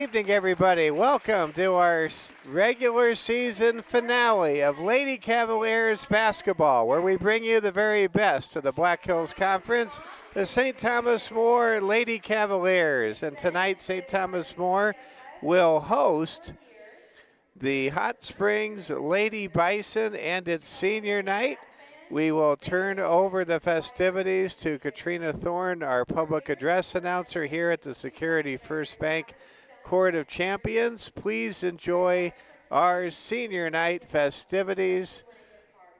Evening, everybody. Welcome to our regular season finale of Lady Cavaliers basketball, where we bring you the very best of the Black Hills Conference, the St. Thomas More Lady Cavaliers. And tonight, St. Thomas More will host the Hot Springs Lady Bison and its senior night. We will turn over the festivities to Katrina Thorne, our public address announcer here at the Security First Bank Court of Champions. Please enjoy our senior night festivities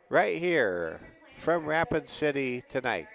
right here from Rapid City tonight.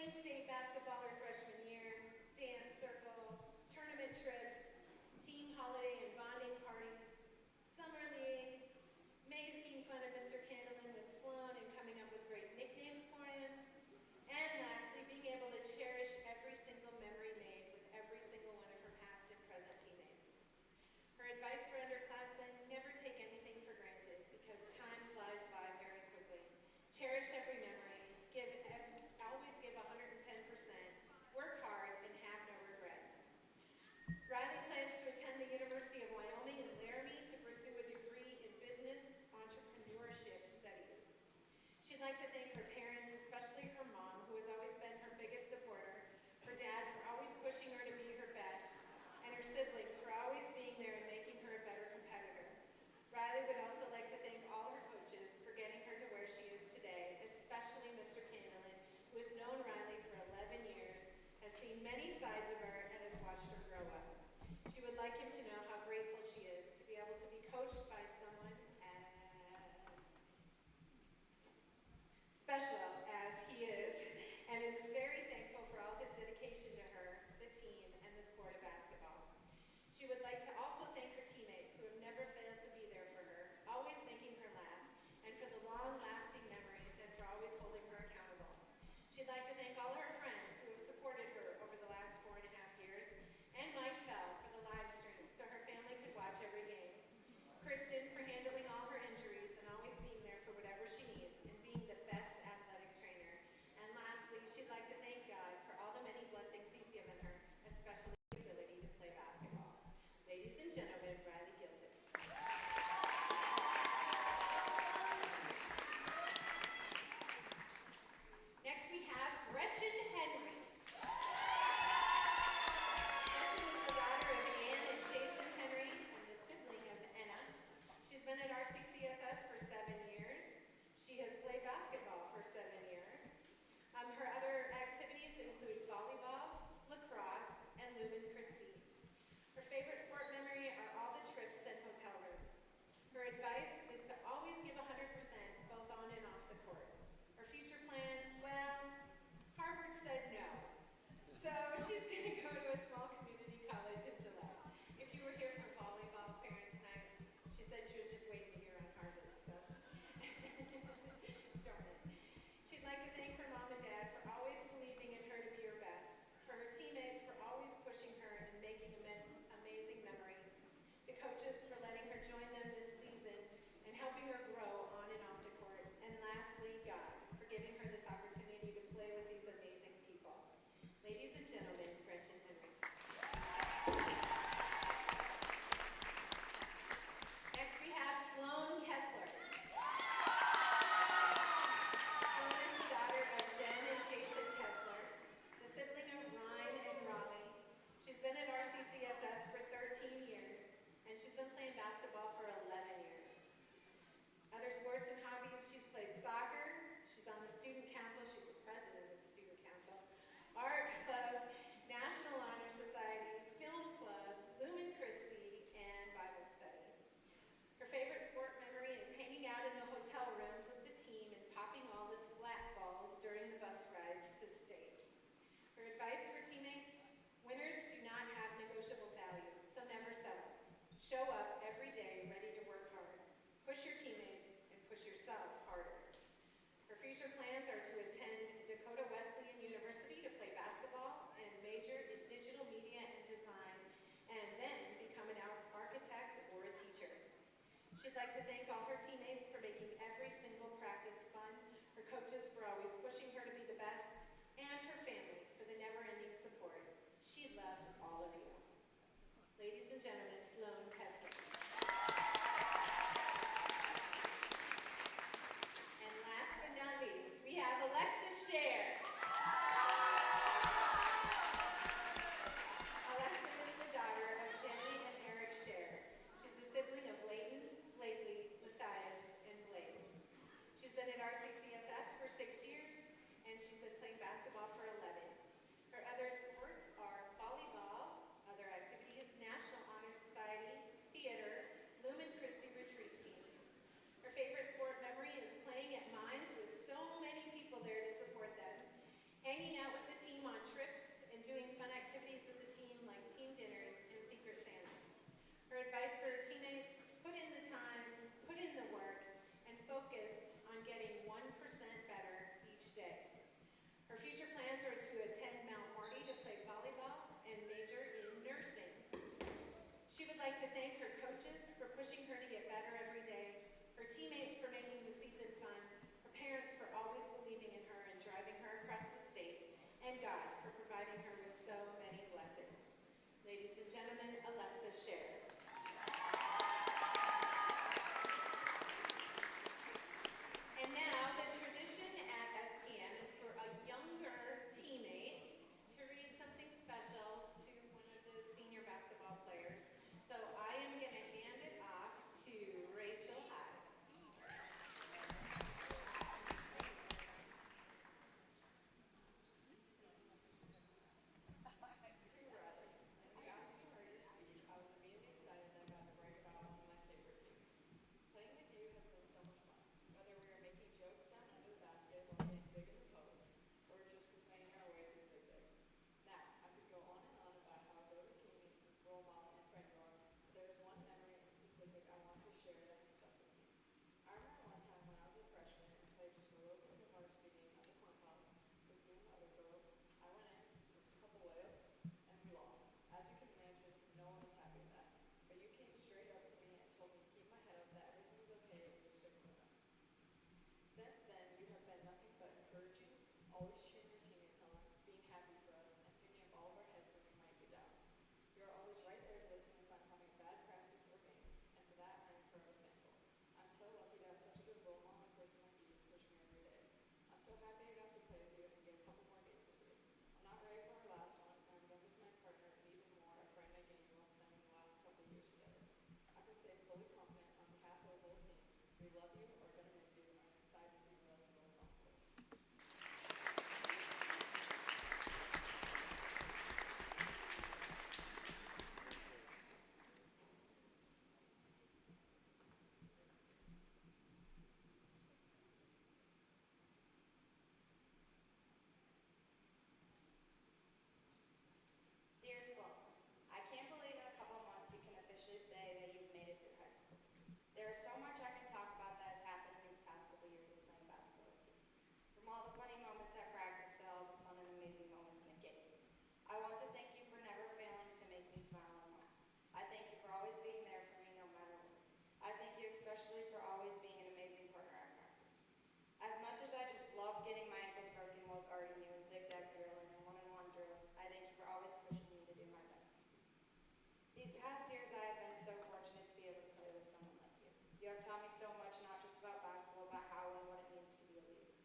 winning state basketball her freshman year, dance circle, tournament trips, team holiday and bonding parties, summer league, making fun of Mr. Candlin with Sloan and coming up with great nicknames for him, and lastly, being able to cherish every single memory made with every single one of her past and present teammates. Her advice for underclassmen: never take anything for granted because time flies by very quickly. Cherish every memory, always give 110%, work hard, and have no regrets. Riley plans to attend the University of Wyoming in Laramie to pursue a degree in business entrepreneurship studies. She'd like to thank her parents, especially her mom, who has always been her biggest supporter, her dad for always pushing her to be her best, and her siblings for always being there and making her a better competitor. Riley would also like to thank all her coaches for getting her to where she is today, especially Mr. Candlin, who has known Riley for 11 years, has seen many sides of her, and has watched her grow up. She would like him to know how grateful she is to be able to be coached by someone as special as he is, and is very thankful for all his dedication to her, the team, and the sport of basketball. She would like to also thank her teammates who have never failed to be there for her, always making her laugh, and for the long-lasting memories and for always holding her accountable. She'd like to thank all her friends who have supported her over the last 4.5 years, and Mike Fell for the live stream so her family could watch every game. Kristen for handling all her injuries and always being there for whatever she needs and being the best athletic trainer. And lastly, she'd like to thank God for all the many blessings he's given her, especially the ability to play basketball. Ladies and gentlemen, Riley Gilton. Next we have Gretchen Henry. Gretchen is the daughter of Ann and Jason Henry and the sibling of Enna. She's been at RCCSS for 7 years. She has played basketball for 7 years. Her other activities include volleyball, lacrosse, and Lumen Christi. Her favorite sport memory are all the trips and hotel rooms. Her advice is to always give 100%, both on and off the court. Her future plans, well, Harvard said no. So she's going to go to a small community college in July. If you were here for volleyball parents night, she said she was just waiting to hear on Harvard, so darn it. She'd like to thank her mom and dad for always believing in her to be her best, for her teammates for always pushing her and making amazing memories, the coaches for letting her join them this season and helping her grow on and off the court, and lastly, God for giving her this opportunity to play with these amazing people. Ladies and gentlemen, Gretchen Henry. Next we have Sloan Kessler. Sloan is the daughter of Jen and Jason Kessler, the sibling of Ryan and Raleigh. She's been at RCCSS for 13 years, and she's been playing basketball for 11 years. Other sports and hobbies: she's played soccer, she's on the student council, she's the president of the student council, art club, National Honor Society, film club, Lumen Christi, and Bible study. Her favorite sport memory is hanging out in the hotel rooms with the team and popping all the splat balls during the bus rides to state. Her advice for teammates: winners do not have negotiable values, so never settle. Show up every day ready to work hard. Push your teammates and push yourself harder. Her future plans are to attend Dakota Wesleyan University to play basketball and major in digital media and design, and then become an architect or a teacher. She'd like to thank all her teammates for making every single practice fun, her coaches for always pushing her to be the best, and her family for the never-ending support. She loves all of you. Ladies and gentlemen, Sloan Kessler. And last but not least, we have Alexis Shea. like to thank her coaches for pushing her to get better every day, her teammates for making the season fun, her parents for always believing in her and driving her across the state, and God for providing her with so many blessings. Ladies and gentlemen, Alexa Scher. And now the tradition at STM is for a younger teammate to read something special to one of the senior basketball players. So I am going to hand it off to Rachel Hyde. Dear Sloan, I can't believe in a couple months you can officially say that you've made it through high school. There is so much I can talk about that has happened in these past couple years of playing basketball with you. From all the funny moments at practice to all the fun and amazing moments in the game. I want to thank you for never failing to make me smile and laugh. I thank you for always being there for me no matter what. I thank you especially for always being an amazing partner at practice. As much as I just love getting my ankles broken while guarding you in zigzag drilling and one-on-one drills, I thank you for always pushing me to do my best. These past years I have been so fortunate to be able to play with someone like you. You have taught me so much, not just about basketball, but how and what it means to be a leader.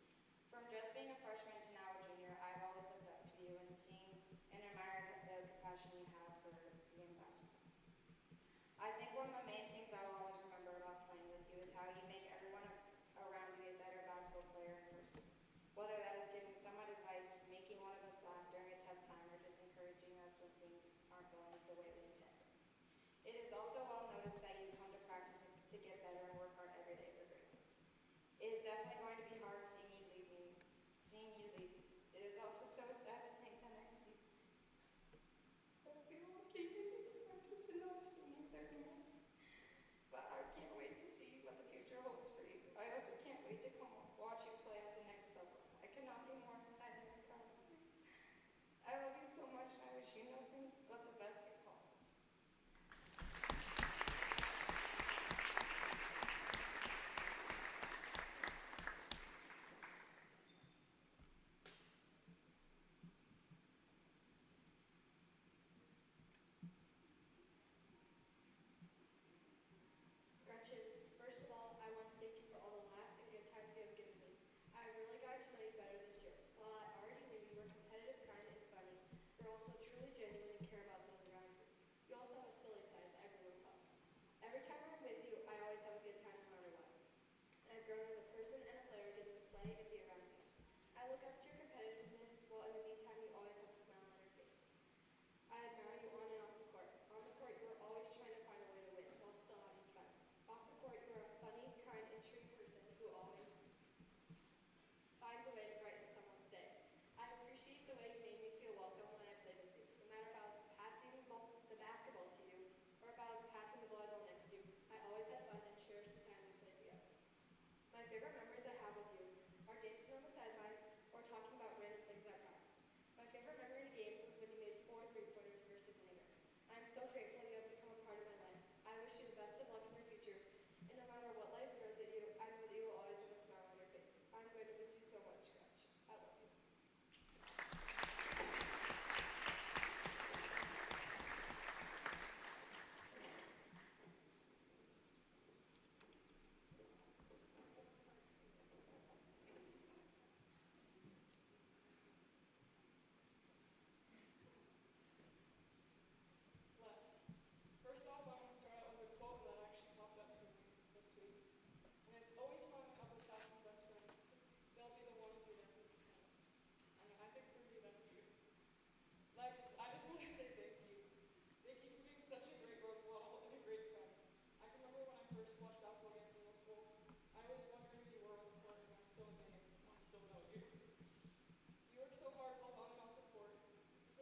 From just being a freshman to now a junior, I've always looked up to you and seen and admired the compassion you have for the game of basketball. I think one of the main things I will always remember about playing with you is how you make everyone around you a better basketball player in person. Whether that is giving someone advice, making one of us laugh during a tough time, or just encouraging us when things aren't going the way we intended.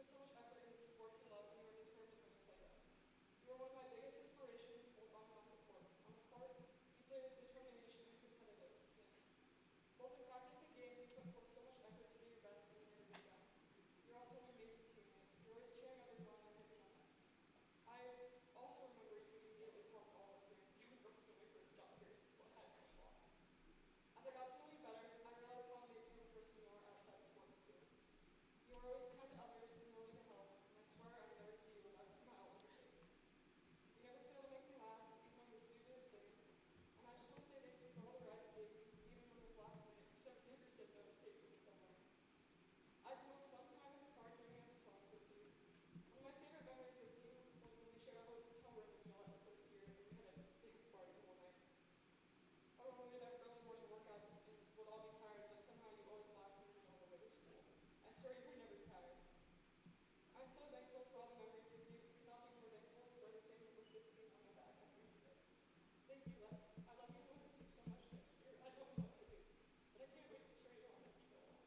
so much effort into the sports you love, and you are determined when you play them. You are one of my biggest inspirations, both on and off the court. On the court, you play with determination and competitiveness. Both in practice and games, you put forth so much effort to be your best and never give down. You're also an amazing teammate. You're always cheering others on and picking them up. I also remember you immediately telling all of us young girls when we first got here what high school was. As I got to know you better, I realized how amazing of a person you are outside of sports too. You are always kind to others and willing to help, and I swear I would never see you without a smile on your face. You never fail to make me laugh, even on the stupidest things, and I just want to say thank you for all the rides you gave me, even when it was last minute. You said never said no to take me somewhere. I had the most fun time in the car jamming out to songs with you. One of my favorite memories with you was when we shared a hotel room in Gillette the first year, and we had a dance party the whole night. I remember we'd have early morning workouts and would all be tired, but somehow you always blast music on the way to school. I swear you were never tired. I'm so thankful for all the memories with you. We could not be more thankful to wear the same number 15 on my back on your birthday. Thank you, Lex. I love you and I miss you so much next year. I don't know what to do, but I can't wait to cheer you on as you go on.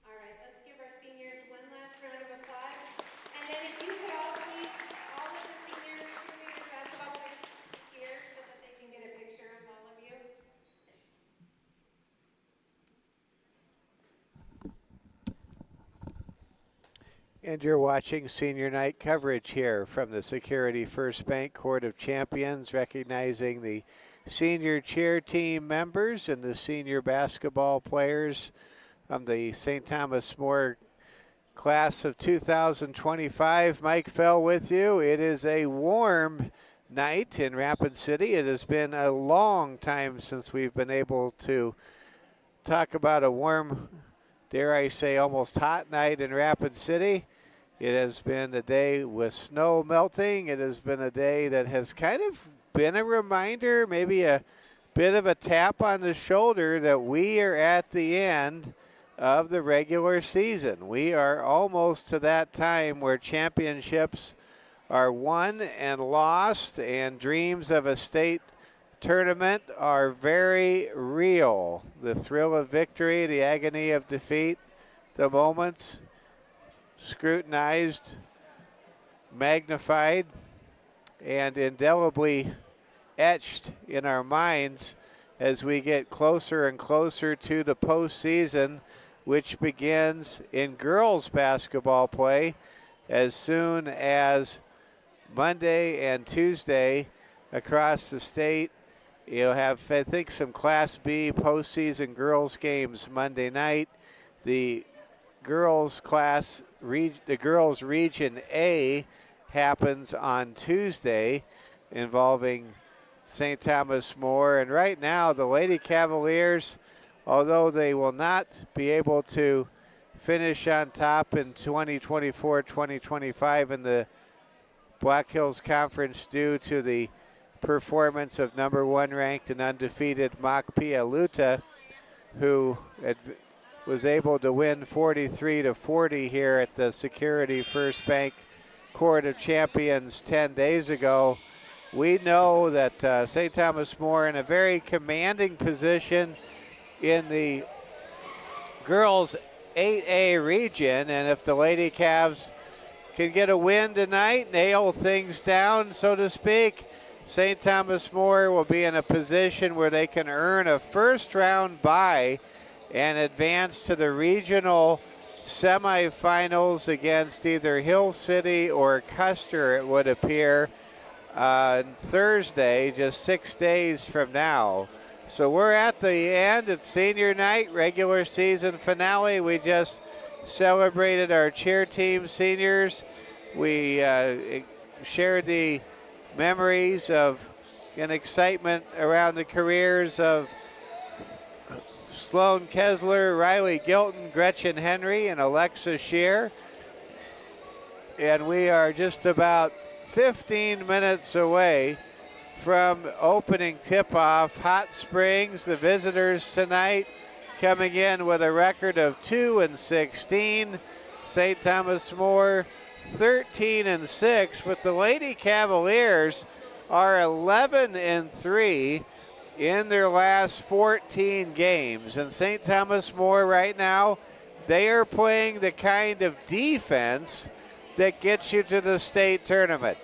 All right, let's give our seniors one last round of applause. And then if you could all please, all of the seniors, cheerleaders, basketball players here so that they can get a picture of all of you. And you're watching senior night coverage here from the Security First Bank Court of Champions, recognizing the senior cheer team members and the senior basketball players of the St. Thomas More class of 2025. Mike Fell with you. It is a warm night in Rapid City. It has been a long time since we've been able to talk about a warm, dare I say, almost hot night in Rapid City. It has been a day with snow melting. It has been a day that has kind of been a reminder, maybe a bit of a tap on the shoulder that we are at the end of the regular season. We are almost to that time where championships are won and lost, and dreams of a state tournament are very real. The thrill of victory, the agony of defeat, the moments scrutinized, magnified, and indelibly etched in our minds as we get closer and closer to the postseason, which begins in girls basketball play as soon as Monday and Tuesday across the state. You'll have, I think, some Class B postseason girls games Monday night. The girls Region A happens on Tuesday, involving St. Thomas More. And right now, the Lady Cavaliers, although they will not be able to finish on top in 2024-2025 in the Black Hills Conference due to the performance of number 1 ranked and undefeated Makpia Luta, who was able to win 43-40 here at the Security First Bank Court of Champions 10 days ago. We know that St. Thomas More in a very commanding position in the girls 8A region, and if the Lady Cavs can get a win tonight, nail things down, so to speak, St. Thomas More will be in a position where they can earn a first-round bye and advance to the regional semifinals against either Hill City or Custer, it would appear, on Thursday, just 6 days from now. So we're at the end. It's senior night, regular season finale. We just celebrated our cheer team seniors. We shared the memories of and excitement around the careers of Sloan Kessler, Riley Gilton, Gretchen Henry, and Alexa Shear. And we are just about 15 minutes away from opening tip-off. Hot Springs, the visitors tonight, coming in with a record of 2-16. St. Thomas More 13-6, but the Lady Cavaliers are 11-3 in their last 14 games. And St. Thomas More right now, they are playing the kind of defense that gets you to the state tournament.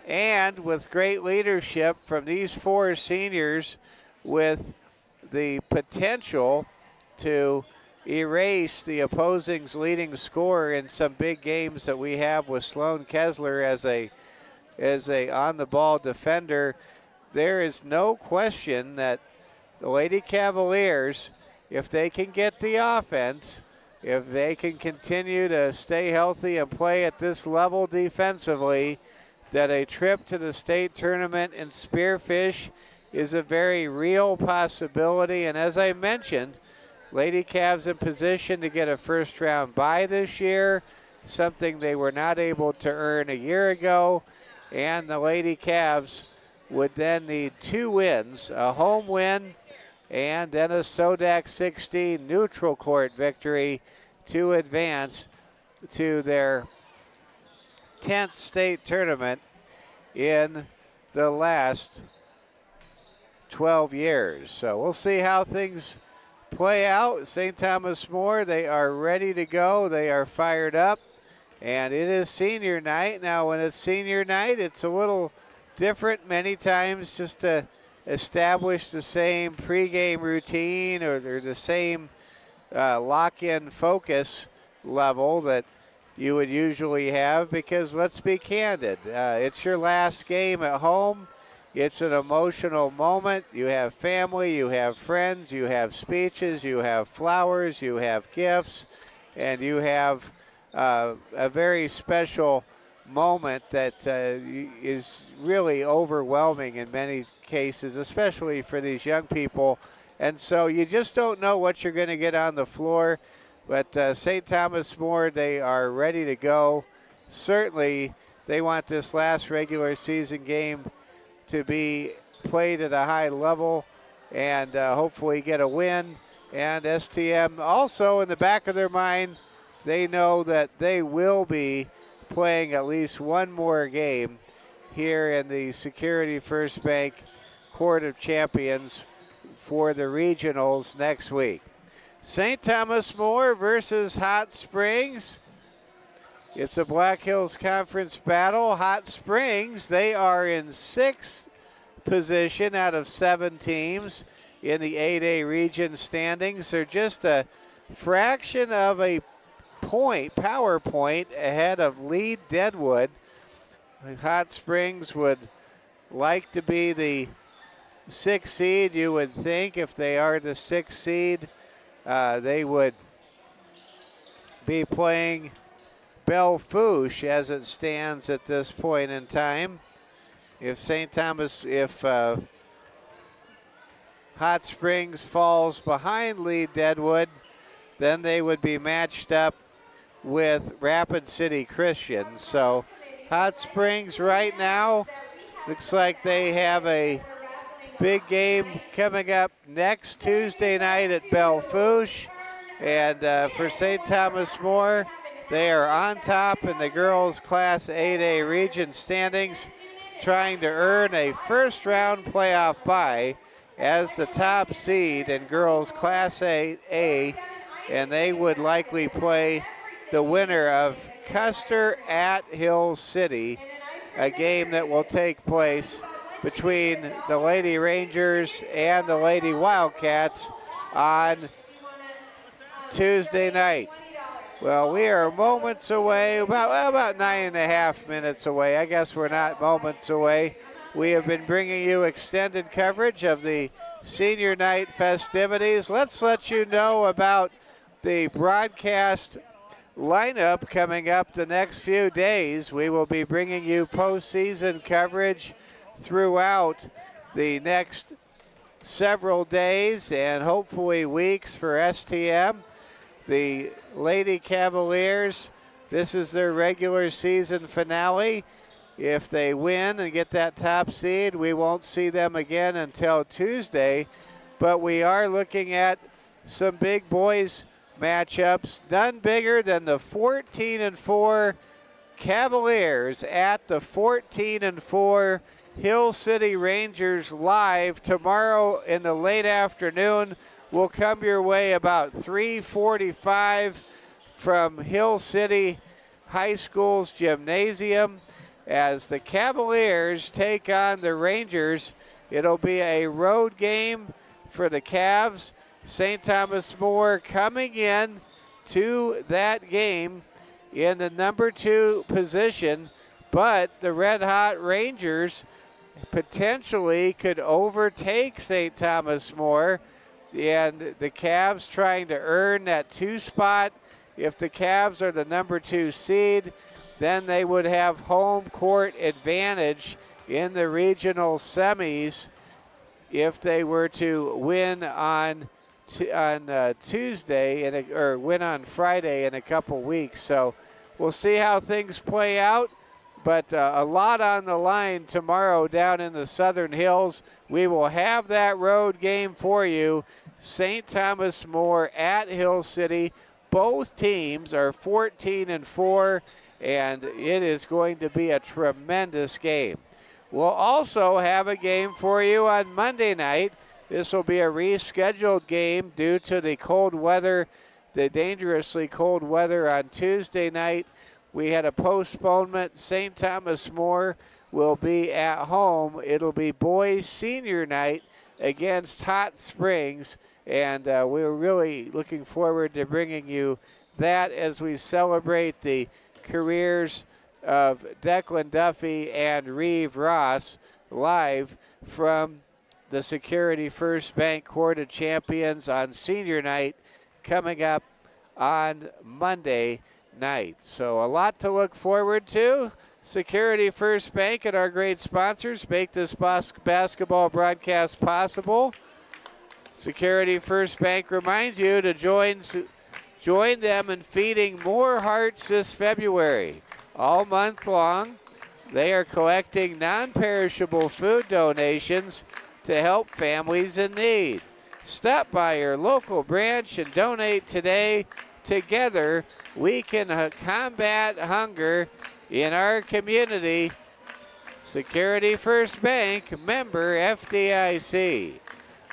And with great leadership from these 4 seniors with the potential to erase the opposing's leading scorer in some big games that we have with Sloan Kessler as a on-the-ball defender, there is no question that the Lady Cavaliers, if they can get the offense, if they can continue to stay healthy and play at this level defensively, that a trip to the state tournament in Spearfish is a very real possibility. And as I mentioned, Lady Cavs in position to get a first-round bye this year, something they were not able to earn a year ago. And the Lady Cavs would then need 2 wins, a home win and then a SODAC 16 neutral court victory to advance to their 10th state tournament in the last 12 years. So we'll see how things play out. St. Thomas More, they are ready to go. They are fired up. And it is senior night. Now, when it's senior night, it's a little different many times just to establish the same pregame routine or the same lock-in focus level that you would usually have, because let's be candid, it's your last game at home. It's an emotional moment. You have family, you have friends, you have speeches, you have flowers, you have gifts, and you have a very special moment that is really overwhelming in many cases, especially for these young people. And so you just don't know what you're going to get on the floor. But St. Thomas More, they are ready to go. Certainly, they want this last regular season game to be played at a high level and hopefully get a win. And STM also, in the back of their mind, they know that they will be playing at least one more game here in the Security First Bank Court of Champions for the regionals next week. St. Thomas More versus Hot Springs. It's a Black Hills Conference battle. Hot Springs, they are in 6th position out of 7 teams in the 8A region standings. They're just a fraction of a power point ahead of Lead Deadwood. Hot Springs would like to be the 6th seed, you would think. If they are the 6th seed, they would be playing Belle-Fourche as it stands at this point in time. If Hot Springs falls behind Lead Deadwood, then they would be matched up with Rapid City Christian. So Hot Springs right now looks like they have a big game coming up next Tuesday night at Belle-Fourche. And for St. Thomas More, they are on top in the girls' Class 8A region standings, trying to earn a first-round playoff bye as the top seed in girls' Class 8A, and they would likely play the winner of Custer at Hill City, a game that will take place between the Lady Rangers and the Lady Wildcats on Tuesday night. Well, we are moments away, about 9.5 minutes away. I guess we're not moments away. We have been bringing you extended coverage of the senior night festivities. Let's let you know about the broadcast lineup coming up the next few days. We will be bringing you postseason coverage throughout the next several days and hopefully weeks for STM. The Lady Cavaliers, this is their regular season finale. If they win and get that top seed, we won't see them again until Tuesday, but we are looking at some big boys matchups. None bigger than the 14-4 Cavaliers at the 14-4 Hill City Rangers live tomorrow in the late afternoon. Will come your way about 3:45 from Hill City High School's gymnasium as the Cavaliers take on the Rangers. It'll be a road game for the Cavs. St. Thomas More coming in to that game in the number 2 position, but the Red Hot Rangers potentially could overtake St. Thomas More, and the Cavs trying to earn that 2 spot. If the Cavs are the number 2 seed, then they would have home court advantage in the regional semis if they were to win on Tuesday or win on Friday in a couple weeks. So we'll see how things play out, but a lot on the line tomorrow down in the Southern Hills. We will have that road game for you. St. Thomas More at Hill City. Both teams are 14-4, and it is going to be a tremendous game. We'll also have a game for you on Monday night. This will be a rescheduled game due to the cold weather, the dangerously cold weather on Tuesday night. We had a postponement. St. Thomas More will be at home. It'll be boys senior night against Hot Springs, and we're really looking forward to bringing you that as we celebrate the careers of Declan Duffy and Reeve Ross live from the Security First Bank Court of Champions on senior night coming up on Monday night. So a lot to look forward to. Security First Bank and our great sponsors make this basketball broadcast possible. Security First Bank reminds you to join them in feeding more hearts this February. All month long, they are collecting non-perishable food donations to help families in need. Stop by your local branch and donate today. Together, we can combat hunger in our community. Security First Bank, member FDIC.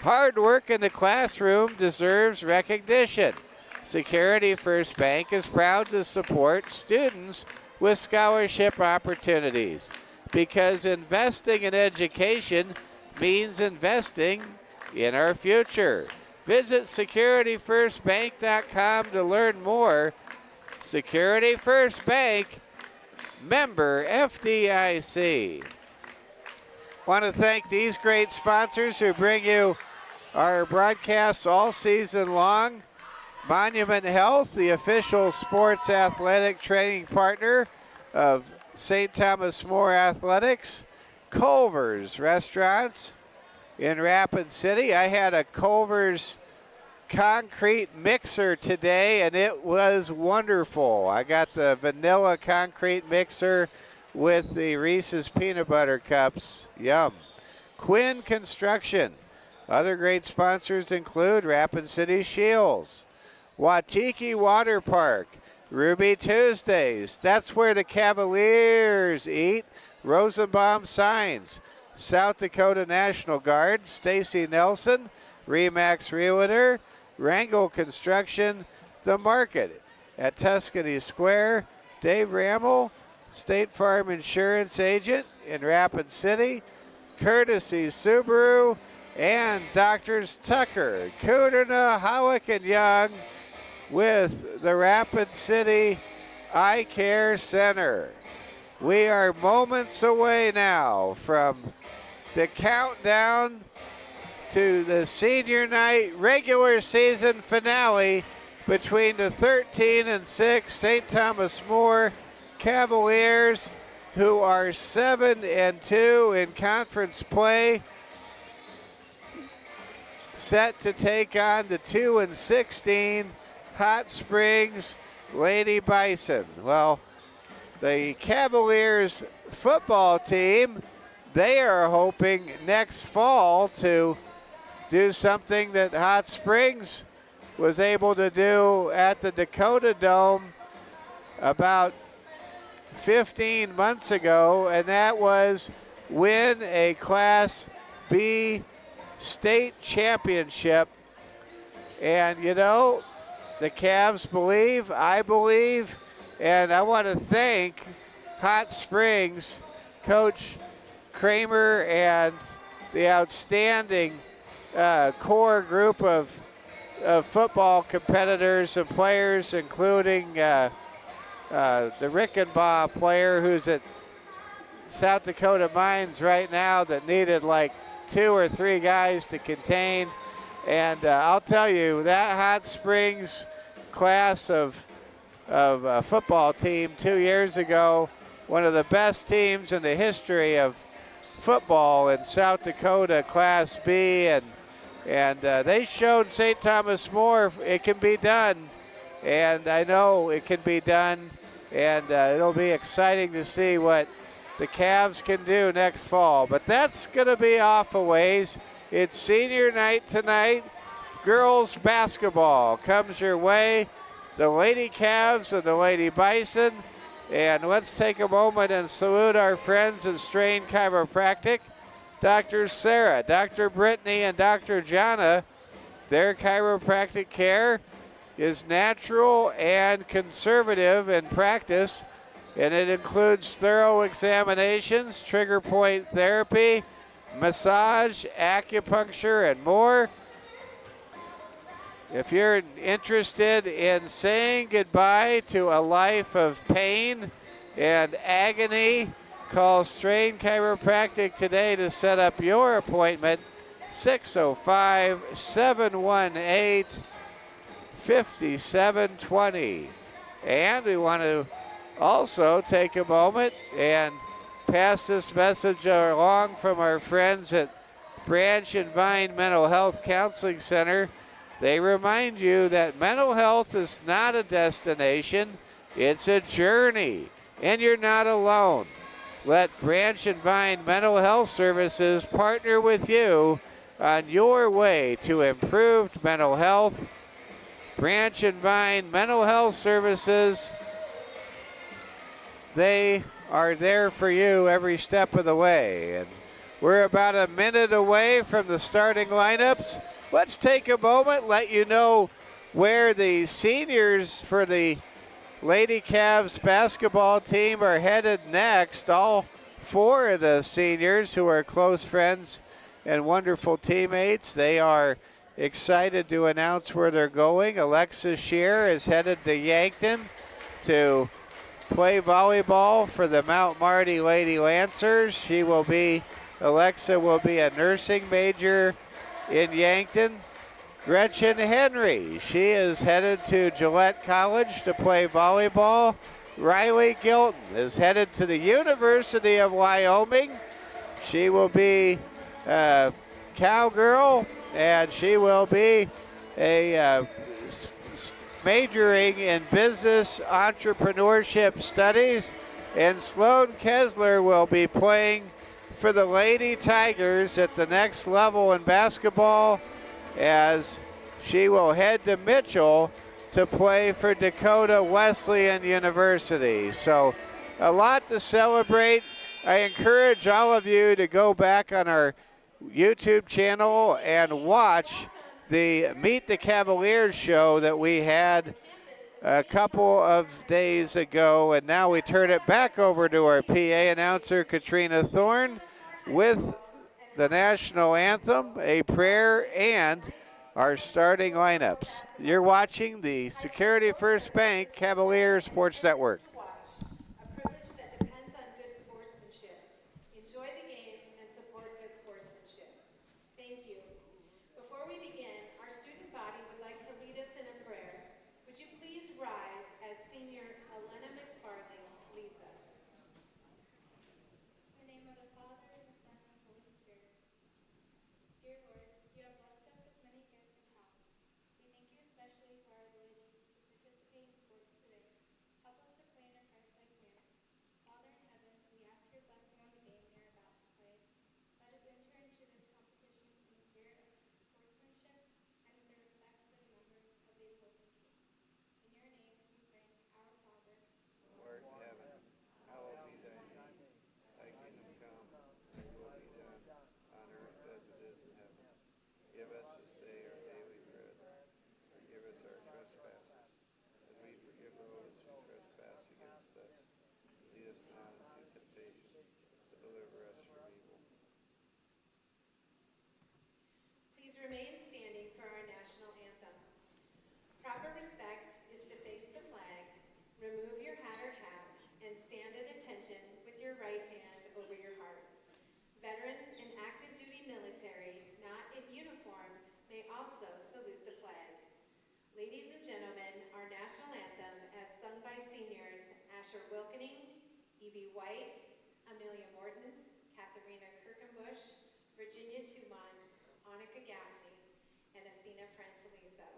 Hard work in the classroom deserves recognition. Security First Bank is proud to support students with scholarship opportunities because investing in education means investing in our future. Visit securityfirstbank.com to learn more. Security First Bank, member FDIC. Want to thank these great sponsors who bring you our broadcasts all season long. Monument Health, the official sports athletic training partner of St. Thomas More Athletics. Culver's Restaurants in Rapid City. I had a Culver's concrete mixer today, and it was wonderful. I got the vanilla concrete mixer with the Reese's peanut butter cups. Yum. Quinn Construction. Other great sponsors include Rapid City Shields, Watiki Water Park, Ruby Tuesdays. That's where the Cavaliers eat. Rosenbaum Signs, South Dakota National Guard, Stacy Nelson, Remax Realtor, Wrangle Construction, The Market at Tuscany Square, Dave Rammel, State Farm Insurance Agent in Rapid City, Courtesy Subaru, and Doctors Tucker, Kootenai, Howick, and Young with the Rapid City Eye Care Center. We are moments away now from the countdown to the senior night regular season finale between the 13-6 St. Thomas More Cavaliers, who are 7-2 in conference play, set to take on the 2-16 Hot Springs Lady Bison. Well, the Cavaliers football team, they are hoping next fall to do something that Hot Springs was able to do at the Dakota Dome about 15 months ago, and that was win a Class B state championship. And you know, the Cavs believe, I believe, and I want to thank Hot Springs Coach Kramer and the outstanding core group of football competitors and players, including the Rickenbaugh player who's at South Dakota Mines right now that needed like 2 or 3 guys to contain. And I'll tell you, that Hot Springs class of football team 2 years ago, one of the best teams in the history of football in South Dakota, Class B, and they showed St. Thomas More it can be done, and I know it can be done, and it'll be exciting to see what the Cavs can do next fall. But that's going to be off a ways. It's senior night tonight. Girls basketball comes your way. The Lady Cavs and the Lady Bison. And let's take a moment and salute our friends in Strain Chiropractic. Dr. Sarah, Dr. Brittany, and Dr. Jana. Their chiropractic care is natural and conservative in practice, and it includes thorough examinations, trigger point therapy, massage, acupuncture, and more. If you're interested in saying goodbye to a life of pain and agony, call Strain Chiropractic today to set up your appointment, 605-718-5720. And we want to also take a moment and pass this message along from our friends at Branch and Vine Mental Health Counseling Center. They remind you that mental health is not a destination, it's a journey, and you're not alone. Let Branch and Vine Mental Health Services partner with you on your way to improved mental health. Branch and Vine Mental Health Services, they are there for you every step of the way. And we're about a minute away from the starting lineups. Let's take a moment, let you know where the seniors for the Lady Cavs basketball team are headed next. All 4 of the seniors, who are close friends and wonderful teammates, they are excited to announce where they're going. Alexis Shear is headed to Yankton to play volleyball for the Mount Marty Lady Lancers. Alexa will be a nursing major in Yankton. Gretchen Henry, she is headed to Gillette College to play volleyball. Riley Gilton is headed to the University of Wyoming. She will be a cowgirl, and she will be majoring in business entrepreneurship studies. And Sloan Kessler will be playing for the Lady Tigers at the next level in basketball, as she will head to Mitchell to play for Dakota Wesleyan University. So a lot to celebrate. I encourage all of you to go back on our YouTube channel and watch the Meet the Cavaliers show that we had a couple of days ago. And now we turn it back over to our PA announcer, Katrina Thorne, with the national anthem, a prayer, and our starting lineups. You're watching the Security First Bank Cavalier Sports Network. A privilege that depends on good sportsmanship. Enjoy the game and support good sportsmanship. Thank you. Before we begin, our student body would like to lead us in a prayer. Would you please rise as senior Elena McFarling leads us? In the name of the Father, and the Son, and the Holy Spirit. Dear Lord, you have blessed us with many gifts and talents. We thank you especially for our ability to participate in sports today. Help us to play deliver us from evil. Please remain standing for our national anthem. Proper respect is to face the flag, remove your hat or cap, and stand at attention with your right hand over your heart. Veterans and active duty military not in uniform may also salute the flag. Ladies and gentlemen, our national anthem as sung by seniors Asher Wilkening, Evie White, Amelia Morton, Katharina Kirkenbush, Virginia Tumon, Annika Gaffney, and Athena Franceliso.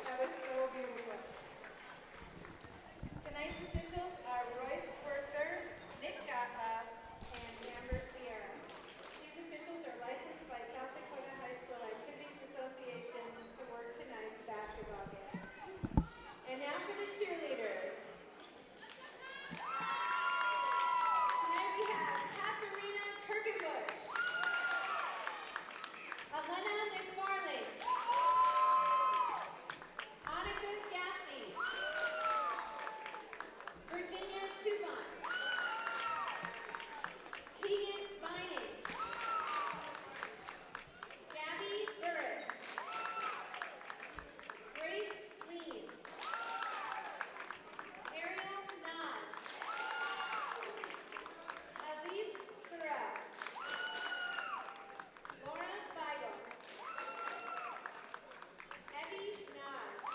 That was so beautiful. Tonight's officials are Royce Squirtzer, Nick Gottlieb, and Amber Sierra. These officials are licensed by South Dakota High School Activities Association to work tonight's basketball game. And now for the cheerleaders. Tonight we have Katharina Kirkenbush, Elena McFarlane, Annika Gaffney, Virginia Tubon, Tegan Vining, Gabby Burris, Grace Lean, Ariel Knobs, Elise Sorrell, Laura Feigl, Evie Knobs,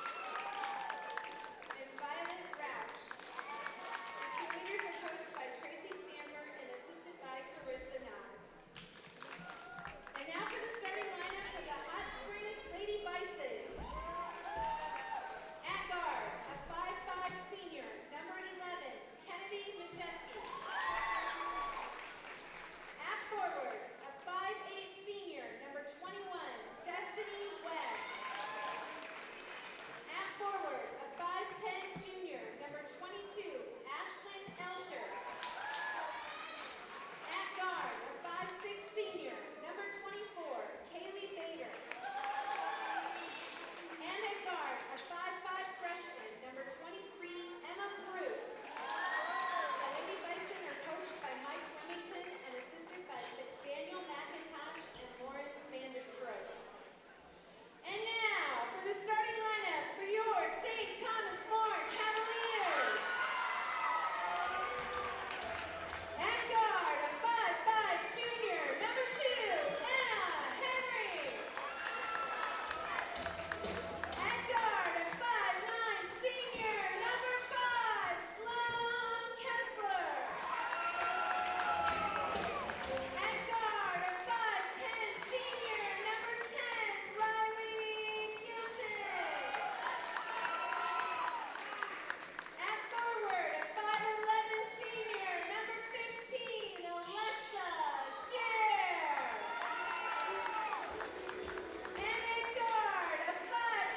and Violet Roush. The cheerleaders are coached by Tracy Stanford and assisted by Carissa Knobs. And now for the starting lineup for the Hot Springs Lady Bison. At guard, a 5'5" senior, number 11, Kennedy Majeski. At forward, a 5'8" senior, number 21, Destiny Webb. At forward, a 5'10" junior, number 22, Ashlyn Elsher. At guard, a 5'6" senior, number 24, Kaylee Bader. And at guard, a 5'5" freshman, number 23, Emma Bruce. The Lady Bison are coached by Mike Remington and assisted by Daniel McIntosh and Lauren Vandestroot. And now, for the starting lineup for your St. Thomas More Cavaliers. At guard, a 5'5" junior, number 2, Anna Henry. At guard, a 5'9" senior, number 5, Sloan Kessler. At guard, a 5'10" senior, number 10, Riley Gilton. At forward, a 5'11" senior, number 15, Alexa Scher. And at guard, a 5'5"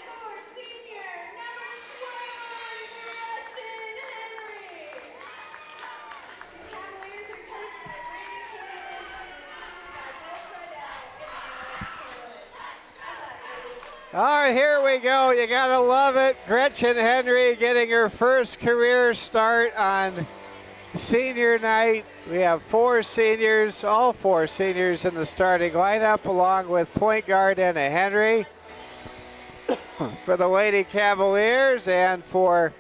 All right, here we go. You got to love it. Gretchen Henry getting her first career start on senior night. We have 4 seniors, all 4 seniors in the starting lineup, along with point guard Anna Henry for the Lady Cavaliers. And for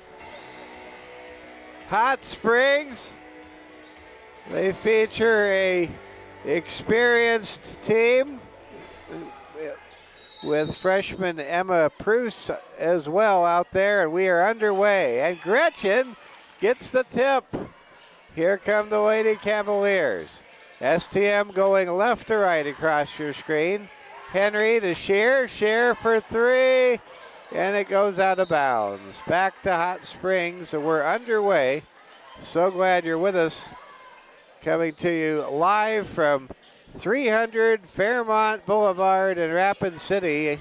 Hot Springs, they feature a experienced team with freshman Emma Pruce as well out there, and we are underway. And Gretchen gets the tip. Here come the Lady Cavaliers. STM going left to right across your screen. Henry to Shear for 3, and it goes out of bounds. Back to Hot Springs, and we're underway. So glad you're with us. Coming to you live from 300 Fairmont Boulevard in Rapid City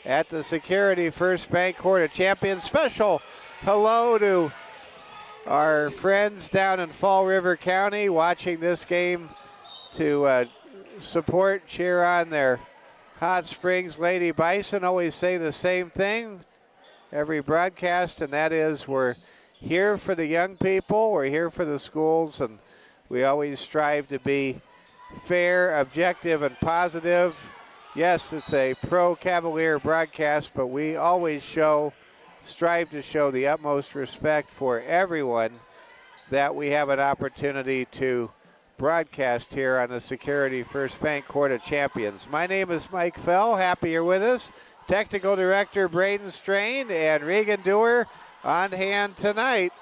at the Security First Bank Court of Champions. Special hello to our friends down in Fall River County watching this game to support, cheer on their Hot Springs Lady Bison. Always say the same thing every broadcast, and that is we're here for the young people, we're here for the schools, and we always strive to be fair, objective, and positive. Yes, it's a pro-Cavalier broadcast, but we always strive to show the utmost respect for everyone that we have an opportunity to broadcast here on the Security First Bank Court of Champions. My name is Mike Fell. Happy you're with us. Technical Director Braden Strain and Regan Dewar on hand tonight.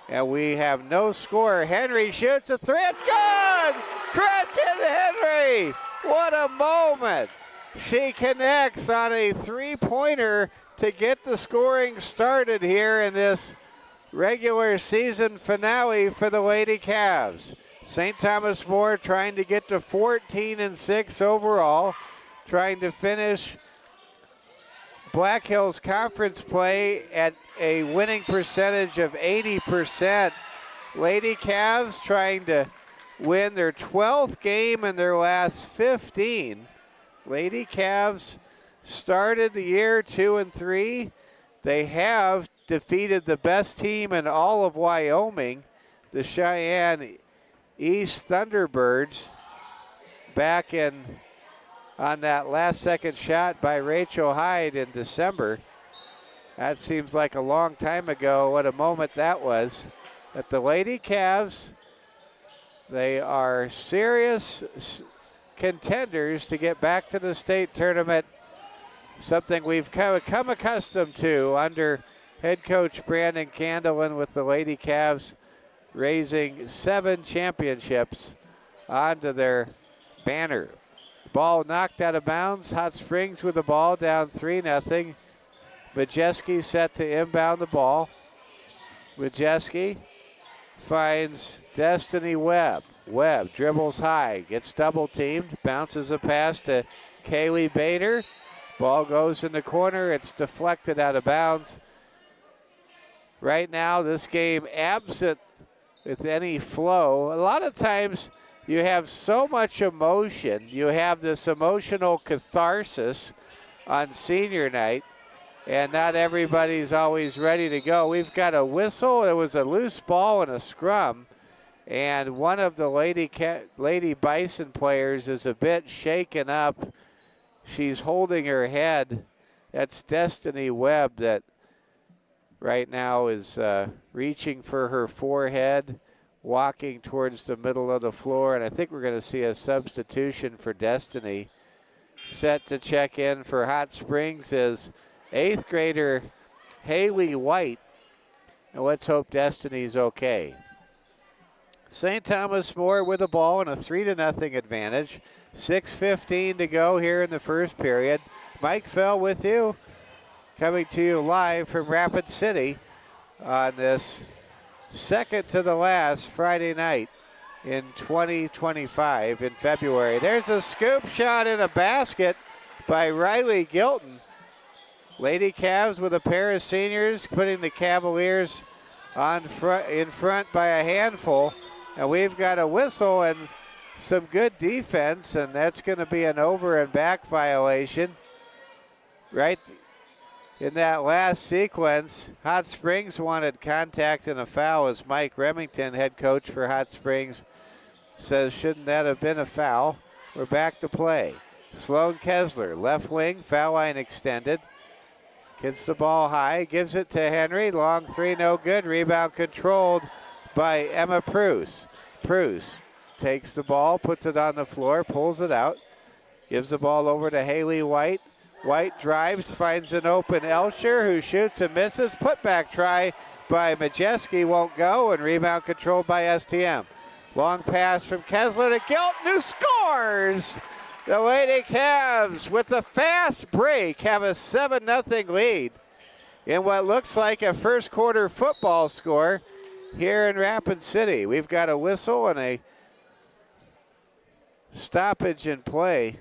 And we have no score. Henry shoots a 3. It's good! Gretchen Henry! What a moment! She connects on a 3-pointer to get the scoring started here in this regular season finale for the Lady Cavs. St. Thomas More trying to get to 14-6 overall, trying to finish Black Hills Conference play at a winning percentage of 80%. Lady Cavs trying to win their 12th game in their last 15. Lady Cavs started the year 2-3. They have defeated the best team in all of Wyoming, the Cheyenne East Thunderbirds, back on that last-second shot by Rachel Hyde in December. That seems like a long time ago. What a moment that was. But the Lady Cavs, they are serious contenders to get back to the state tournament, something we've come accustomed to under head coach Brandon Candelin, with the Lady Cavs raising 7 championships onto their banner. Ball knocked out of bounds. Hot Springs with the ball, down 3-0. Majeski set to inbound the ball. Majeski finds Destiny Webb. Webb dribbles high, gets double teamed, bounces a pass to Kaylee Bader. Ball goes in the corner. It's deflected out of bounds. Right now, this game absent with any flow. A lot of times you have so much emotion. You have this emotional catharsis on senior night, and not everybody's always ready to go. We've got a whistle. It was a loose ball and a scrum, and one of the Lady Bison players is a bit shaken up. She's holding her head. That's Destiny Webb that right now is reaching for her forehead, walking towards the middle of the floor, and I think we're going to see a substitution for Destiny. Set to check in for Hot Springs is 8th grader Haley White, and let's hope Destiny's okay. St. Thomas More with the ball and a 3-0 advantage. 6:15 to go here in the first period. Mike Fell with you, coming to you live from Rapid City on this second to the last Friday night in 2025 in February. There's a scoop shot in a basket by Riley Gilton. Lady Cavs with a pair of seniors, putting the Cavaliers in front by a handful. And we've got a whistle and some good defense, and that's going to be an over and back violation. right in that last sequence, Hot Springs wanted contact and a foul as Mike Remington, head coach for Hot Springs, says, shouldn't that have been a foul? We're back to play. Sloan Kessler, left wing, foul line extended. Gets the ball high, gives it to Henry. Long three, no good. Rebound controlled by Emma Pruce. Pruce takes the ball, puts it on the floor, pulls it out. Gives the ball over to Haley White. White drives, finds an open Elsher, who shoots and misses. Putback try by Majeski, won't go, and rebound controlled by STM. Long pass from Kessler to Gilton, who scores! The Lady Cavs, with the fast break, have a 7-0 lead in what looks like a first quarter football score here in Rapid City. We've got a whistle and a stoppage in play.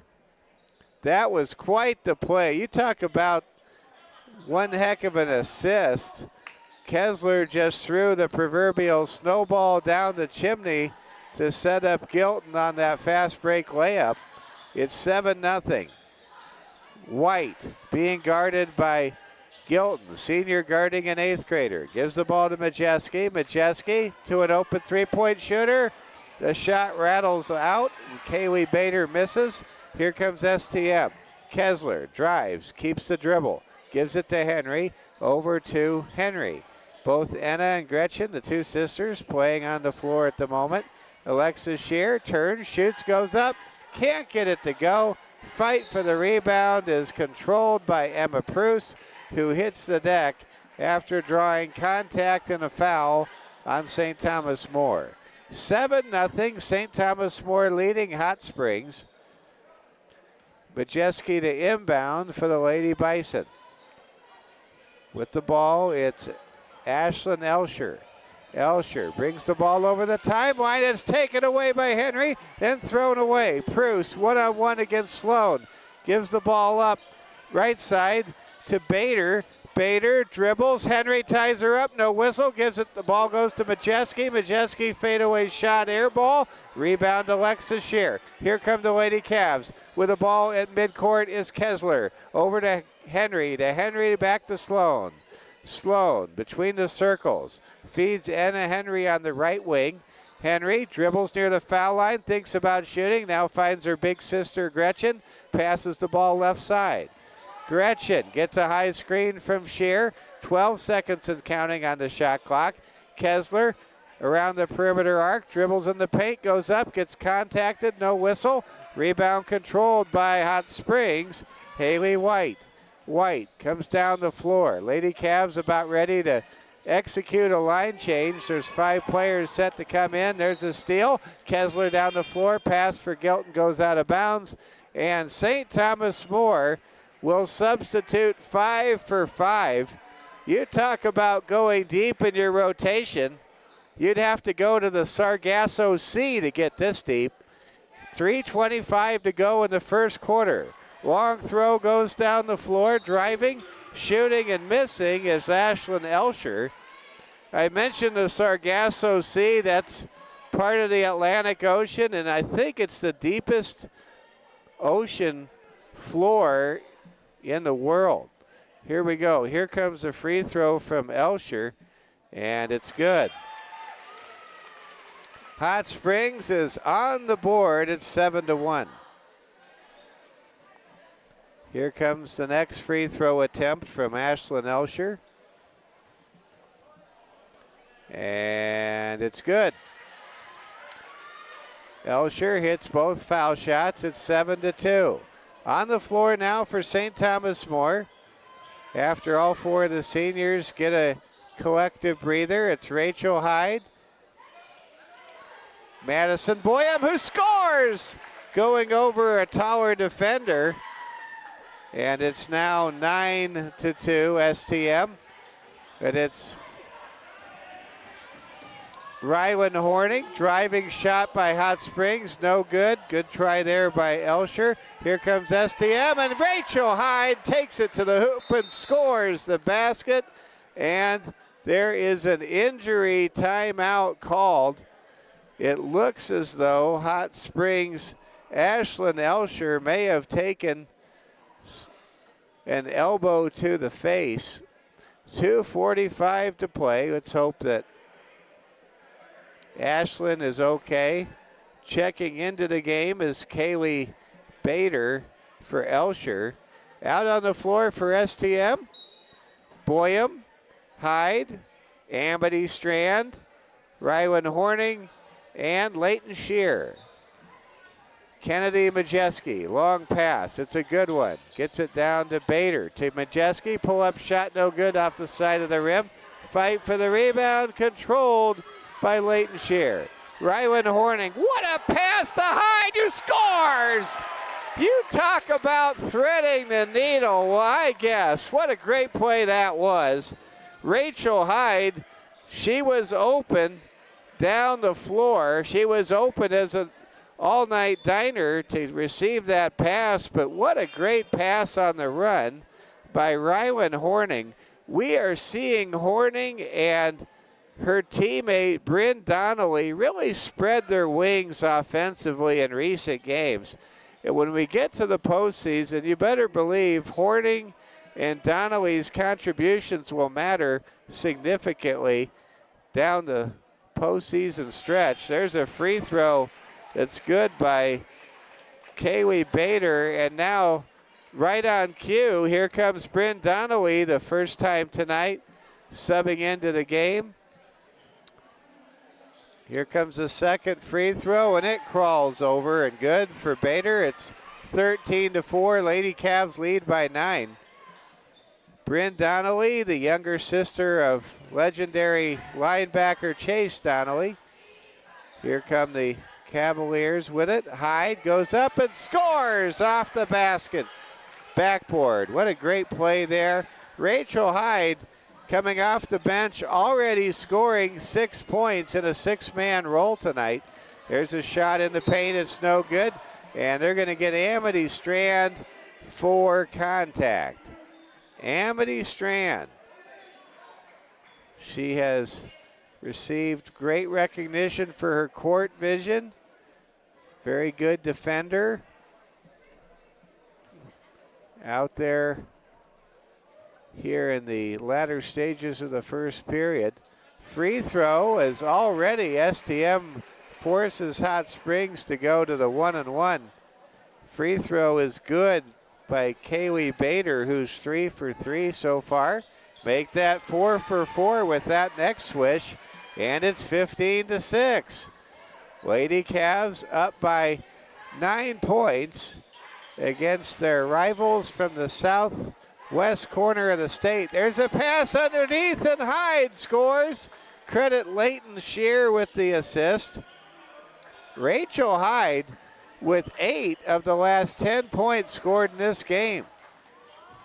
That was quite the play. You talk about one heck of an assist. Kessler just threw the proverbial snowball down the chimney to set up Gilton on that fast break layup. It's 7-0. White being guarded by Gilton, senior guarding an 8th grader. Gives the ball to Majeski. Majeski to an open three-point shooter. The shot rattles out, and Kaylee Bader misses. Here comes STM. Kessler drives, keeps the dribble, gives it to Henry, over to Henry. Both Anna and Gretchen, the two sisters, playing on the floor at the moment. Alexis Shear turns, shoots, goes up, can't get it to go. Fight for the rebound is controlled by Emma Pruce, who hits the deck after drawing contact and a foul on St. Thomas More. 7-0, St. Thomas More leading Hot Springs. Majeski to inbound for the Lady Bison. With the ball, it's Ashlyn Elsher. Elsher brings the ball over the timeline. It's taken away by Henry, then thrown away. Pruce, one-on-one against Sloan. Gives the ball up right side to Bader. Bader dribbles. Henry ties her up. No whistle. Gives it. The ball goes to Majeski. Majeski fadeaway shot, air ball. Rebound Alexis Shear. Here come the Lady Cavs. With the ball at midcourt is Kessler. Over to Henry. Back to Sloan. Sloan between the circles. Feeds Anna Henry on the right wing. Henry dribbles near the foul line. Thinks about shooting. Now finds her big sister Gretchen. Passes the ball left side. Gretchen gets a high screen from Shear. 12 seconds and counting on the shot clock. Kessler around the perimeter arc. Dribbles in the paint. Goes up. Gets contacted. No whistle. Rebound controlled by Hot Springs. Haley White. White comes down the floor. Lady Cavs about ready to execute a line change. There's 5 players set to come in. There's a steal. Kessler down the floor. Pass for Gilton goes out of bounds. And St. Thomas More will substitute 5 for 5. You talk about going deep in your rotation. You'd have to go to the Sargasso Sea to get this deep. 3:25 to go in the first quarter. Long throw goes down the floor. Driving, shooting, and missing is Ashlyn Elsher. I mentioned the Sargasso Sea. That's part of the Atlantic Ocean, and I think it's the deepest ocean floor in the world. Here we go. Here comes a free throw from Elsher, and it's good. Hot Springs is on the board at 7-1. Here comes the next free throw attempt from Ashlyn Elsher. And it's good. Elsher hits both foul shots. It's 7-2. On the floor now for St. Thomas More. After all 4 of the seniors get a collective breather, it's Rachel Hyde. Madison Boyum, who scores! Going over a taller defender. And it's now 9-2 STM. And it's Rylan Horning, driving shot by Hot Springs, no good. Good try there by Elsher. Here comes STM, and Rachel Hyde takes it to the hoop and scores the basket. And there is an injury timeout called. It looks as though Hot Springs' Ashlyn Elsher may have taken an elbow to the face. 2:45 to play. Let's hope that Ashlyn is okay. Checking into the game is Kaylee Bader for Elsher. Out on the floor for STM, Boyum, Hyde, Amity Strand, Rylan Horning, and Leighton Shear. Kennedy Majeski, long pass. It's a good one. Gets it down to Bader. To Majeski, pull-up shot, no good off the side of the rim. Fight for the rebound, controlled by Leighton Shear. Rylan Horning, what a pass to Hyde, who scores! You talk about threading the needle, well, I guess. What a great play that was. Rachel Hyde, she was open down the floor. She was open as an all-night diner to receive that pass, but what a great pass on the run by Rylan Horning. We are seeing Horning and her teammate Bryn Donnelly really spread their wings offensively in recent games. And when we get to the postseason, you better believe Horning and Donnelly's contributions will matter significantly down the postseason stretch. There's a free throw that's good by Kaylee Bader, and now right on cue, here comes Bryn Donnelly, the first time tonight, subbing into the game. Here comes the second free throw, and it crawls over and good for Bader. It's 13-4. Lady Cavs lead by 9. Bryn Donnelly, the younger sister of legendary linebacker Chase Donnelly. Here come the Cavaliers with it. Hyde goes up and scores off the basket. Backboard. What a great play there. Rachel Hyde coming off the bench, already scoring 6 points in a 6-man role tonight. There's a shot in the paint. It's no good. And they're going to get Amity Strand for contact. Amity Strand. She has received great recognition for her court vision. Very good defender. Out there here in the latter stages of the first period. Free throw is already STM forces Hot Springs to go to the 1-and-1. Free throw is good by Kaylee Bader, who's 3 for 3 so far. Make that 4 for 4 with that next swish, and it's 15-6. Lady Cavs up by 9 points against their rivals from the southwest corner of the state. There's a pass underneath, and Hyde scores. Credit Leighton Shear with the assist. Rachel Hyde with 8 of the last 10 points scored in this game.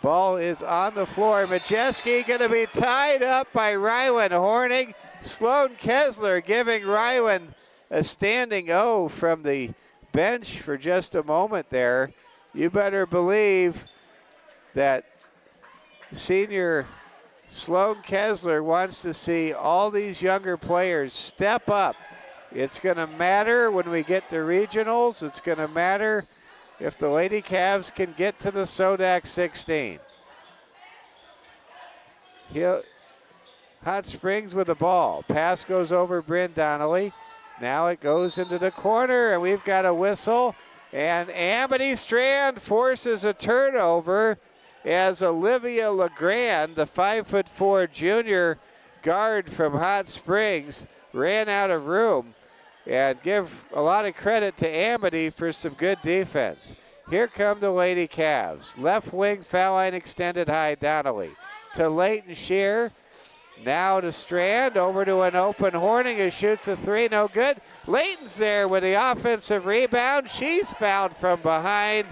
Ball is on the floor. Majeski going to be tied up by Rylan Horning. Sloan Kessler giving Rylan a standing O from the bench for just a moment there. You better believe that senior Sloan Kessler wants to see all these younger players step up. It's going to matter when we get to regionals. It's going to matter if the Lady Cavs can get to the Sodak 16. Hot Springs with the ball. Pass goes over Bryn Donnelly. Now it goes into the corner, and we've got a whistle. And Amity Strand forces a turnover as Olivia LeGrand, the 5'4" junior guard from Hot Springs, ran out of room. And give a lot of credit to Amity for some good defense. Here come the Lady Cavs. Left wing foul line extended high, Donnelly. To Leighton Shear. Now to Strand, over to an open Horning who shoots a 3, no good. Leighton's there with the offensive rebound. She's fouled from behind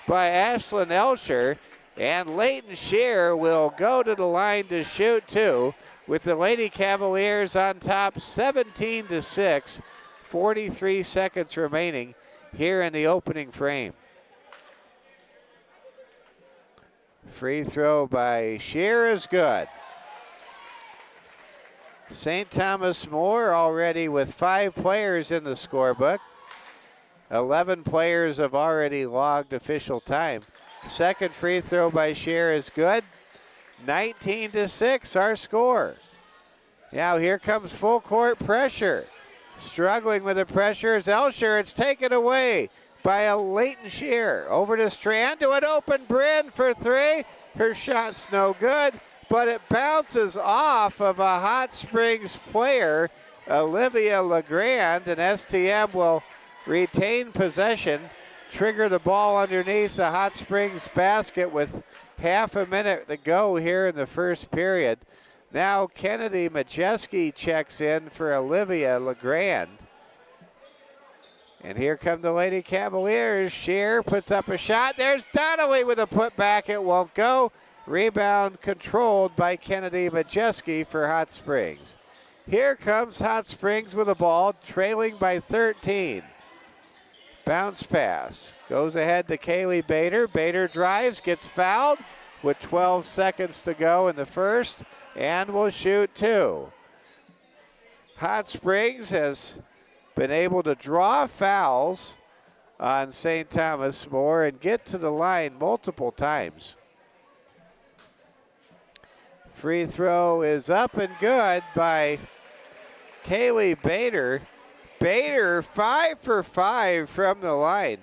by Ashlyn Elsher. And Leighton Shear will go to the line to shoot 2 with the Lady Cavaliers on top 17-6. 43 seconds remaining here in the opening frame. Free throw by Shear is good. St. Thomas More already with 5 players in the scorebook. 11 players have already logged official time. Second free throw by Scheer is good. 19-6 our score. Now here comes full court pressure. Struggling with the pressure is Elsher. It's taken away by a Leighton Scheer. Over to Strand to an open Bryn for three. Her shot's no good, but it bounces off of a Hot Springs player, Olivia LeGrand, and STM will retain possession, trigger the ball underneath the Hot Springs basket with half a minute to go here in the first period. Now Kennedy Majeski checks in for Olivia LeGrand. And here come the Lady Cavaliers. Scheer puts up a shot. There's Donnelly with a putback. It won't go. Rebound controlled by Kennedy Majeski for Hot Springs. Here comes Hot Springs with the ball, trailing by 13. Bounce pass. Goes ahead to Kaylee Bader. Bader drives, gets fouled with 12 seconds to go in the first, and will shoot two. Hot Springs has been able to draw fouls on St. Thomas More and get to the line multiple times. Free throw is up and good by Kaylee Bader. Bader 5 for 5 from the line.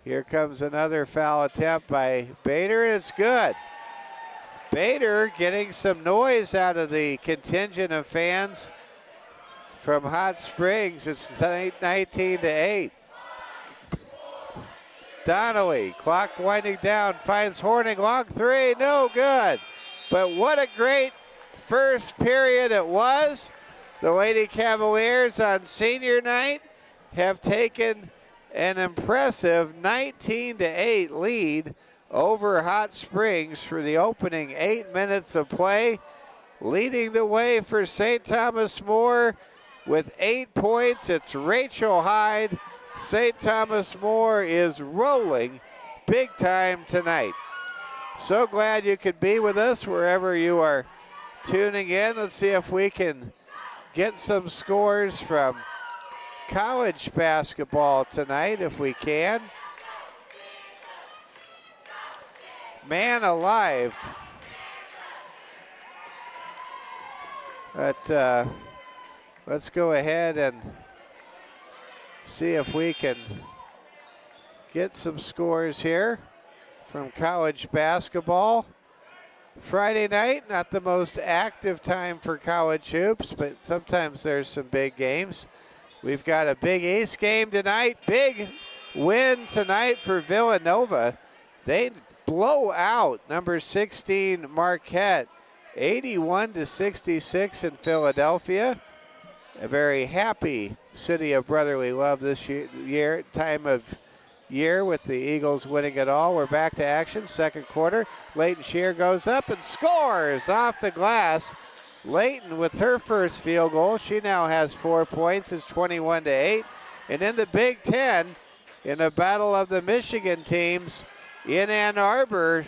Here comes another foul attempt by Bader, and it's good. Bader getting some noise out of the contingent of fans from Hot Springs. It's 19-8. Donnelly, clock winding down, finds Horning, long three, no good. But what a great first period it was. The Lady Cavaliers on senior night have taken an impressive 19-8 lead over Hot Springs for the opening 8 minutes of play. Leading the way for St. Thomas More with 8 points, it's Rachel Hyde. St. Thomas More is rolling big time tonight. So glad you could be with us wherever you are tuning in. Let's see if we can get some scores from college basketball tonight if we can. Man alive. But let's go ahead and see if we can get some scores here from college basketball. Friday night, not the most active time for college hoops, but sometimes there's some big games. We've got a Big East game tonight. Big win tonight for Villanova. They blow out number 16 Marquette, 81-66 in Philadelphia. A very happy city of brotherly love this year, time of year with the Eagles winning it all. We're back to action, second quarter. Leighton Scheer goes up and scores off the glass. Leighton with her first field goal. She now has 4 points. It's 21-8. And in the Big Ten, in a battle of the Michigan teams in Ann Arbor,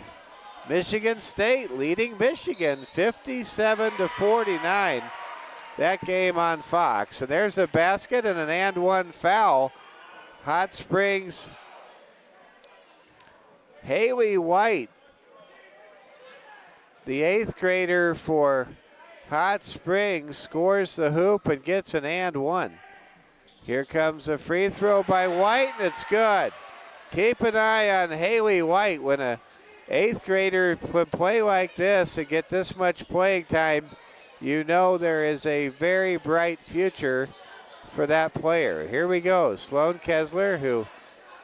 Michigan State leading Michigan 57-49. That game on Fox. And there's a basket and an and one foul. Hot Springs, Haley White, the 8th grader for Hot Springs, scores the hoop and gets an and one. Here comes a free throw by White, and it's good. Keep an eye on Haley White. When a 8th grader play like this and get this much playing time, you know there is a very bright future for that player. Here we go. Sloan Kessler, who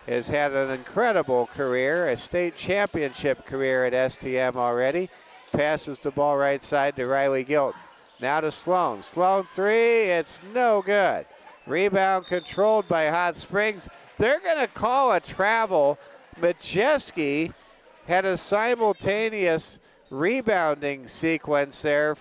has had an incredible career, a state championship career at STM already, passes the ball right side to Riley Gilton. Now to Sloan. Sloan three, it's no good. Rebound controlled by Hot Springs. They're going to call a travel. Majeski had a simultaneous rebounding sequence there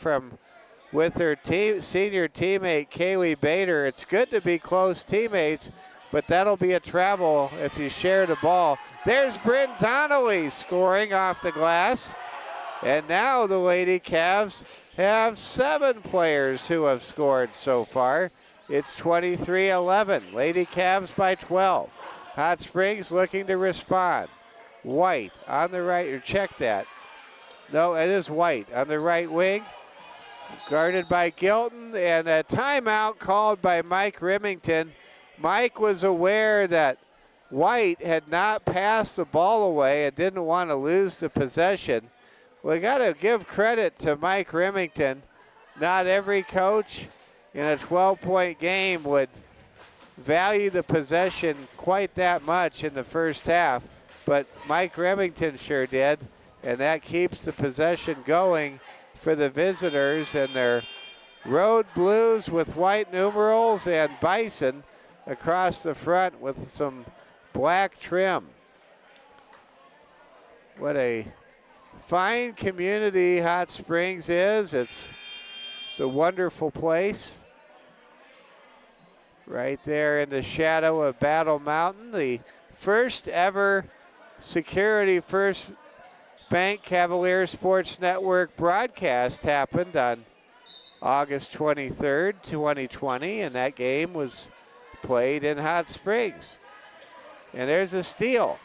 with her senior teammate Kaylee Bader. It's good to be close teammates, but that'll be a travel if you share the ball. There's Bryn Donnelly scoring off the glass. And now the Lady Cavs have 7 players who have scored so far. It's 23-11. Lady Cavs by 12. Hot Springs looking to respond. White on the right, or check that. No, it is White on the right wing. Guarded by Gilton, and a timeout called by Mike Remington. Mike was aware that White had not passed the ball away and didn't want to lose the possession. We got to give credit to Mike Remington. Not every coach in a 12-point game would value the possession quite that much in the first half, but Mike Remington sure did, and that keeps the possession going for the visitors and their road blues with white numerals and bison across the front with some black trim. What a fine community Hot Springs is. It's a wonderful place. Right there in the shadow of Battle Mountain, the first ever Security First Bank Cavalier Sports Network broadcast happened on August 23rd, 2020, and that game was played in Hot Springs. And there's a steal.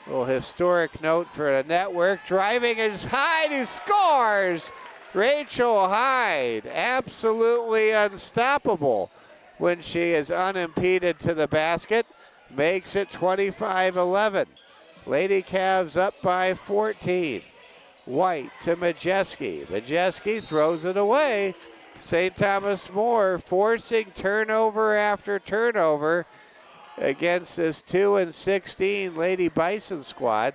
A little historic note for the network. Driving is Hyde, who scores! Rachel Hyde, absolutely unstoppable when she is unimpeded to the basket, makes it 25-11. Lady Cavs up by 14. White to Majeski. Majeski throws it away. St. Thomas More forcing turnover after turnover against this 2-16 Lady Bison squad.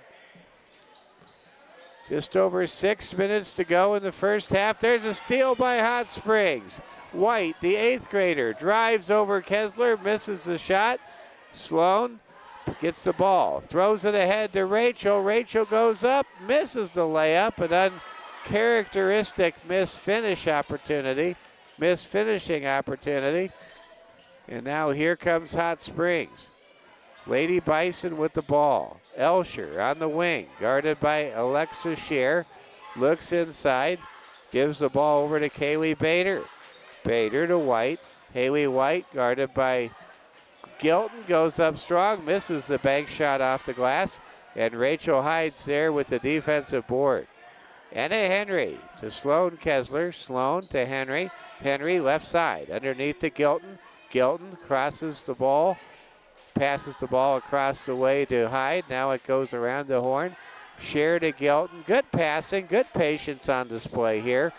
Just over 6 minutes to go in the first half. There's a steal by Hot Springs. White, the 8th grader, drives over Kessler, misses the shot. Sloan gets the ball, throws it ahead to Rachel. Rachel goes up, misses the layup, an uncharacteristic misfinishing opportunity. And now here comes Hot Springs. Lady Bison with the ball. Elsher on the wing, guarded by Alexa Scheer. Looks inside, gives the ball over to Kaylee Bader. Bader to White. Haley White, guarded by Gilton, goes up strong, misses the bank shot off the glass, and Rachel Hyde's there with the defensive board. Anna Henry to Sloan Kessler. Sloan to Henry. Henry left side, underneath to Gilton. Gilton crosses the ball, passes the ball across the way to Hyde. Now it goes around the horn. Scheer to Gilton. Good passing, good patience on display here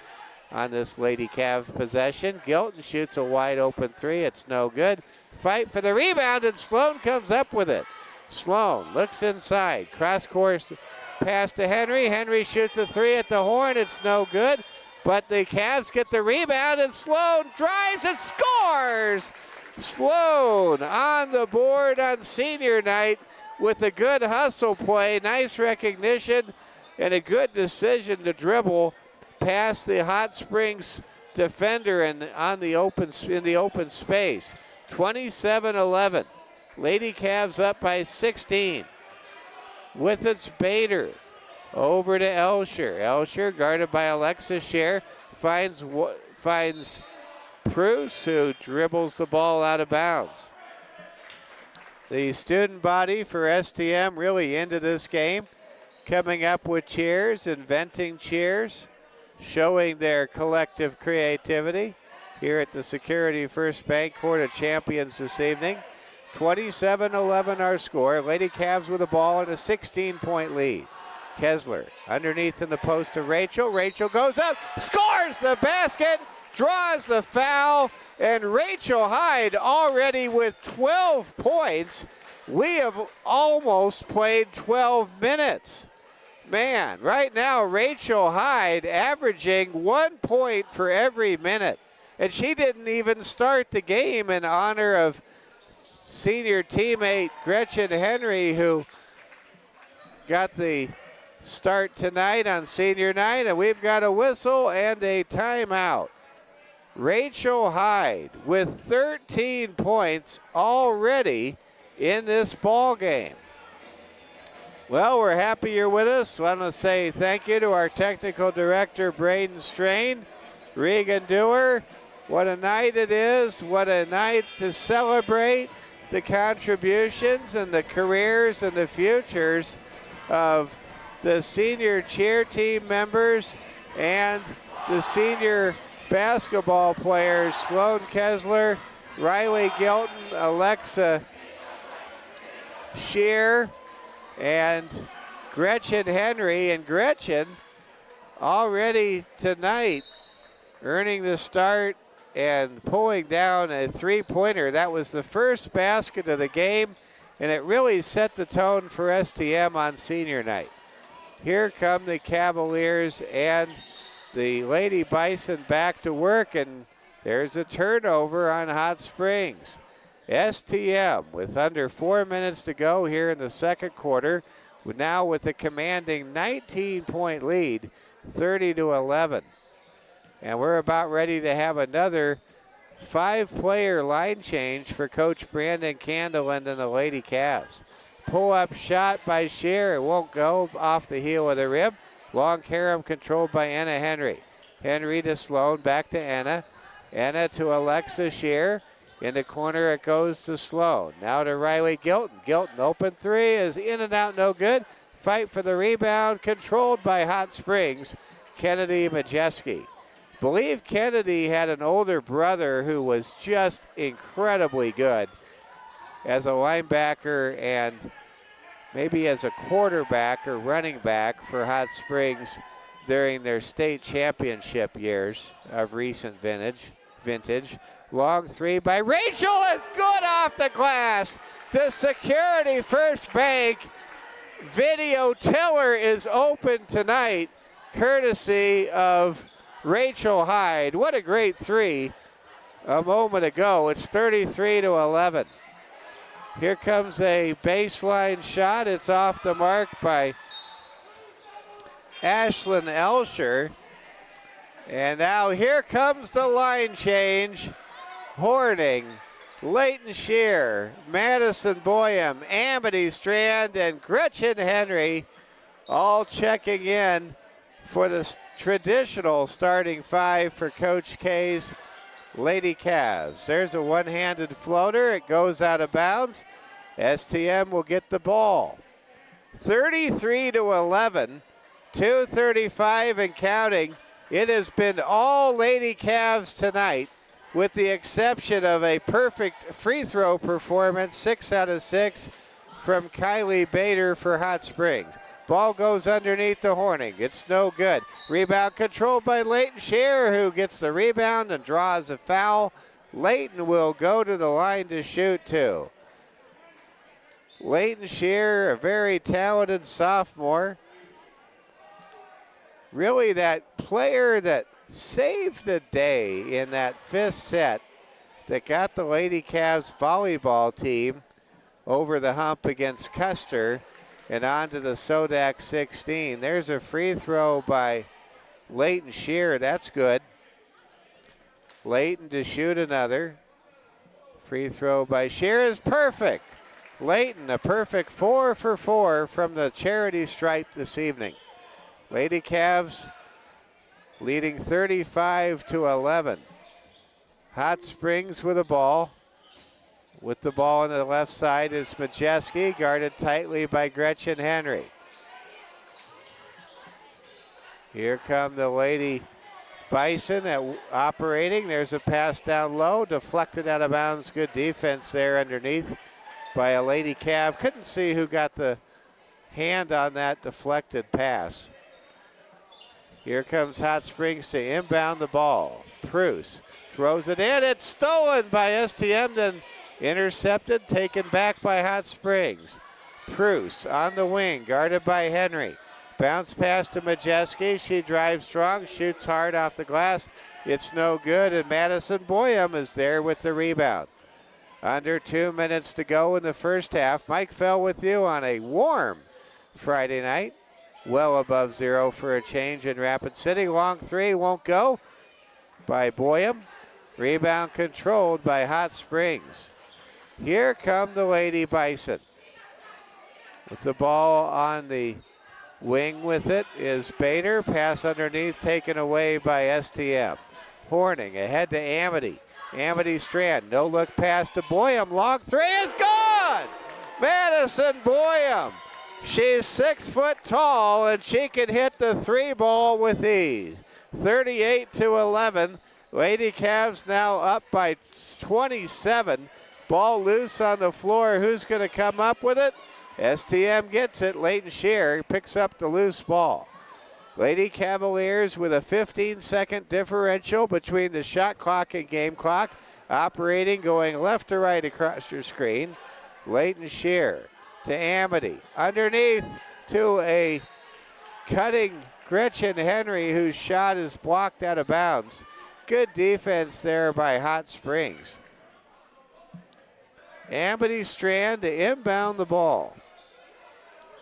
on this Lady Cav possession. Gilton shoots a wide open three. It's no good. Fight for the rebound, and Sloan comes up with it. Sloan looks inside. Cross course pass to Henry. Henry shoots a three at the horn. It's no good. But the Cavs get the rebound, and Sloan drives and scores! Sloan on the board on senior night with a good hustle play. Nice recognition and a good decision to dribble past the Hot Springs defender and in the open space. 27-11. Lady Cavs up by 16. With its Bader. Over to Elsher. Elsher, guarded by Alexa Scheer, finds Pruce, who dribbles the ball out of bounds. The student body for STM really into this game, coming up with cheers, inventing cheers, showing their collective creativity here at the Security First Bank Court of Champions this evening. 27-11 our score. Lady Cavs with the ball and a 16-point lead. Kessler underneath in the post to Rachel. Rachel goes up, scores the basket, draws the foul, and Rachel Hyde already with 12 points. We have almost played 12 minutes. Man, right now Rachel Hyde averaging 1 point for every minute. And she didn't even start the game in honor of senior teammate Gretchen Henry, who got the start tonight on senior night, and we've got a whistle and a timeout. Rachel Hyde with 13 points already in this ball game. Well, we're happy you're with us. I want to say thank you to our technical director, Braden Strain, Regan Dewar. What a night it is. What a night to celebrate the contributions and the careers and the futures of the senior cheer team members and the senior basketball players, Sloan Kessler, Riley Gilton, Alexa Shear, and Gretchen Henry. And Gretchen already tonight earning the start and pulling down a three-pointer. That was the first basket of the game, and it really set the tone for STM on senior night. Here come the Cavaliers and the Lady Bison back to work, and there's a turnover on Hot Springs. STM with under 4 minutes to go here in the second quarter, now with a commanding 19-point lead, 30-11. And we're about ready to have another 5-player line change for Coach Brandon Candeland and the Lady Cavs. Pull-up shot by Shear. It won't go, off the heel of the rim. Long carom controlled by Anna Henry. Henry to Sloan, back to Anna. Anna to Alexa Shear. In the corner it goes to Sloan. Now to Riley Gilton. Gilton open three is in and out, no good. Fight for the rebound, controlled by Hot Springs, Kennedy Majeski. Believe Kennedy had an older brother who was just incredibly good as a linebacker and maybe as a quarterback or running back for Hot Springs during their state championship years of recent vintage. Long three by Rachel is good off the glass. The Security First Bank video tiller is open tonight, courtesy of Rachel Hyde. What a great three a moment ago. It's 33-11. Here comes a baseline shot. It's off the mark by Ashlyn Elsher. And now here comes the line change. Horning, Leighton Shear, Madison Boyum, Amity Strand, and Gretchen Henry all checking in for the traditional starting five for Coach K's Lady Cavs. There's a one-handed floater. It goes out of bounds. STM will get the ball. 33-11, 2:35 and counting. It has been all Lady Cavs tonight, with the exception of a perfect free throw performance, 6 out of 6 from Kylie Bader for Hot Springs. Ball goes underneath the Horning. It's no good. Rebound controlled by Leighton Shear, who gets the rebound and draws a foul. Leighton will go to the line to shoot too. Leighton Shear, a very talented sophomore. Really that player that saved the day in that fifth set that got the Lady Cavs volleyball team over the hump against Custer and on to the Sodak 16. There's a free throw by Leighton Shear. That's good. Leighton to shoot another. Free throw by Shear is perfect. Leighton, a perfect 4 for 4 from the charity stripe this evening. Lady Cavs leading 35-11. Hot Springs with a ball. With the ball on the left side is Majeski, guarded tightly by Gretchen Henry. Here come the Lady Bison operating. There's a pass down low, deflected out of bounds. Good defense there underneath by a Lady Cav. Couldn't see who got the hand on that deflected pass. Here comes Hot Springs to inbound the ball. Pruce throws it in. It's stolen by STM, then intercepted, taken back by Hot Springs. Pruce on the wing, guarded by Henry. Bounce pass to Majeski. She drives strong, shoots hard off the glass. It's no good, and Madison Boyum is there with the rebound. Under 2 minutes to go in the first half. Mike Fell with you on a warm Friday night. Well above zero for a change in Rapid City. Long three won't go by Boyum. Rebound controlled by Hot Springs. Here come the Lady Bison. With the ball on the wing with it is Bader. Pass underneath taken away by STM. Horning ahead to Amity. Amity Strand. No look pass to Boyum. Long three is gone! Madison Boyum She's 6 foot tall, and she can hit the 3 ball with ease. 38-11. Lady Cavs now up by 27. Ball loose on the floor. Who's going to come up with it? STM gets it. Leighton Shear picks up the loose ball. Lady Cavaliers with a 15-second differential between the shot clock and game clock. Operating, going left to right across your screen. Leighton Shear to Amity. Underneath to a cutting Gretchen Henry, whose shot is blocked out of bounds. Good defense there by Hot Springs. Amity Strand to inbound the ball.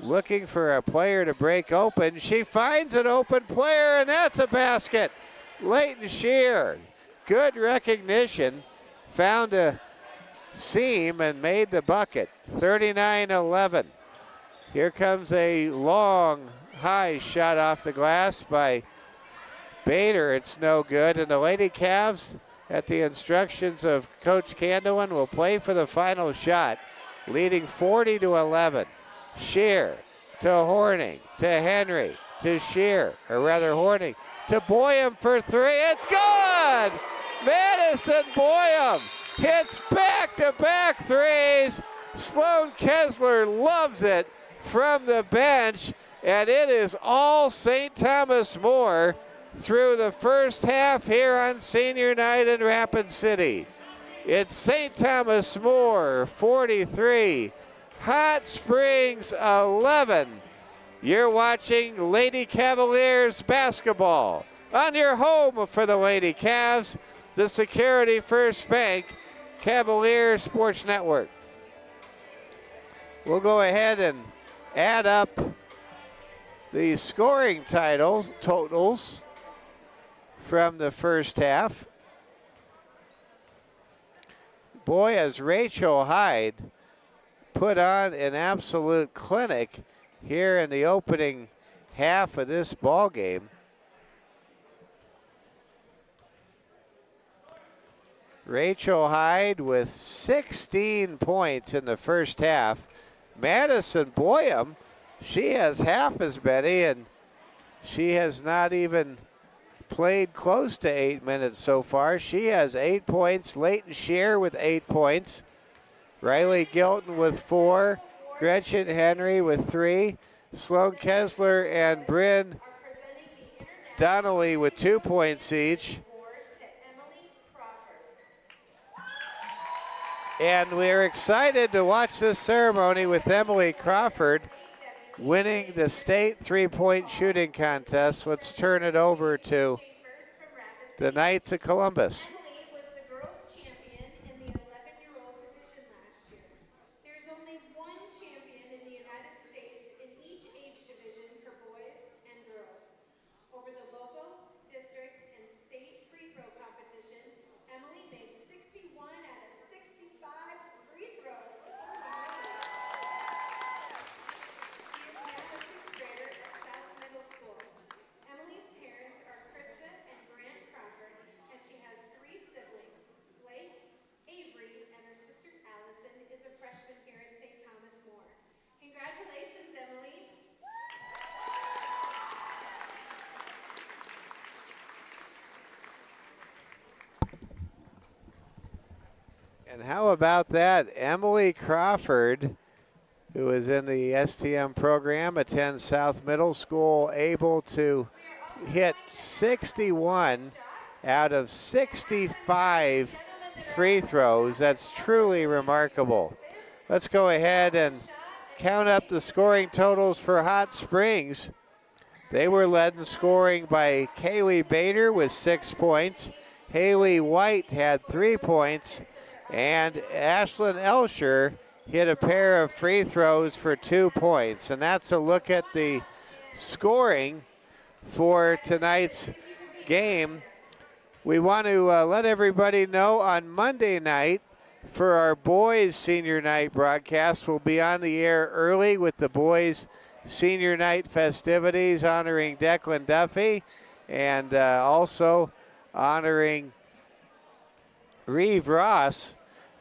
Looking for a player to break open. She finds an open player, and that's a basket. Leighton Shear, good recognition. Found a seam and made the bucket. 39-11. Here comes a long, high shot off the glass by Bader. It's no good. And the Lady Cavs, at the instructions of Coach Candleman, will play for the final shot, leading 40-11. Shear to Horning, to Henry, to Shear, or rather Horning, to Boyum for 3. It's good! Madison Boyum hits back-to-back threes. Sloan Kessler loves it from the bench, and it is all St. Thomas More through the first half here on senior night in Rapid City. It's St. Thomas More 43, Hot Springs 11. You're watching Lady Cavaliers basketball on your home for the Lady Cavs, the Security First Bank Cavalier Sports Network. We'll go ahead and add up the scoring totals from the first half. Boy, has Rachel Hyde put on an absolute clinic here in the opening half of this ball game. Rachel Hyde with 16 points in the first half. Madison Boyum, she has half as many, and she has not even played close to 8 minutes so far. She has 8 points. Leighton Shear with 8 points. Riley Gilton with 4. Gretchen Henry with 3. Sloan Kessler and Bryn Donnelly with 2 points each. And we're excited to watch this ceremony with Emily Crawford winning the state three-point shooting contest. Let's turn it over to the Knights of Columbus. Emily was the girls' champion in the 11-year-old division last year. There's only one champion in the United States in each age division for boys and girls. Over the local, district, and state free throw competition, Emily made 61 out of 65 free throws. She is now a sixth grader at South Middle School. Emily's parents are Krista and Grant Crawford, and she has 3 siblings, Blake, Avery, and her sister Allison is a freshman here at St. Thomas More. Congratulations, Emily. And how about that? Emily Crawford, who is in the STM program, attends South Middle School, able to hit 61 out of 65 free throws. That's truly remarkable. Let's go ahead and count up the scoring totals for Hot Springs. They were led in scoring by Kaylee Bader with 6 points. Haley White had 3 points. And Ashlyn Elsher hit a pair of free throws for 2 points. And that's a look at the scoring for tonight's game. We want to let everybody know on Monday night for our boys senior night broadcast, we'll be on the air early with the boys senior night festivities honoring Declan Duffy and also honoring Reeve Ross.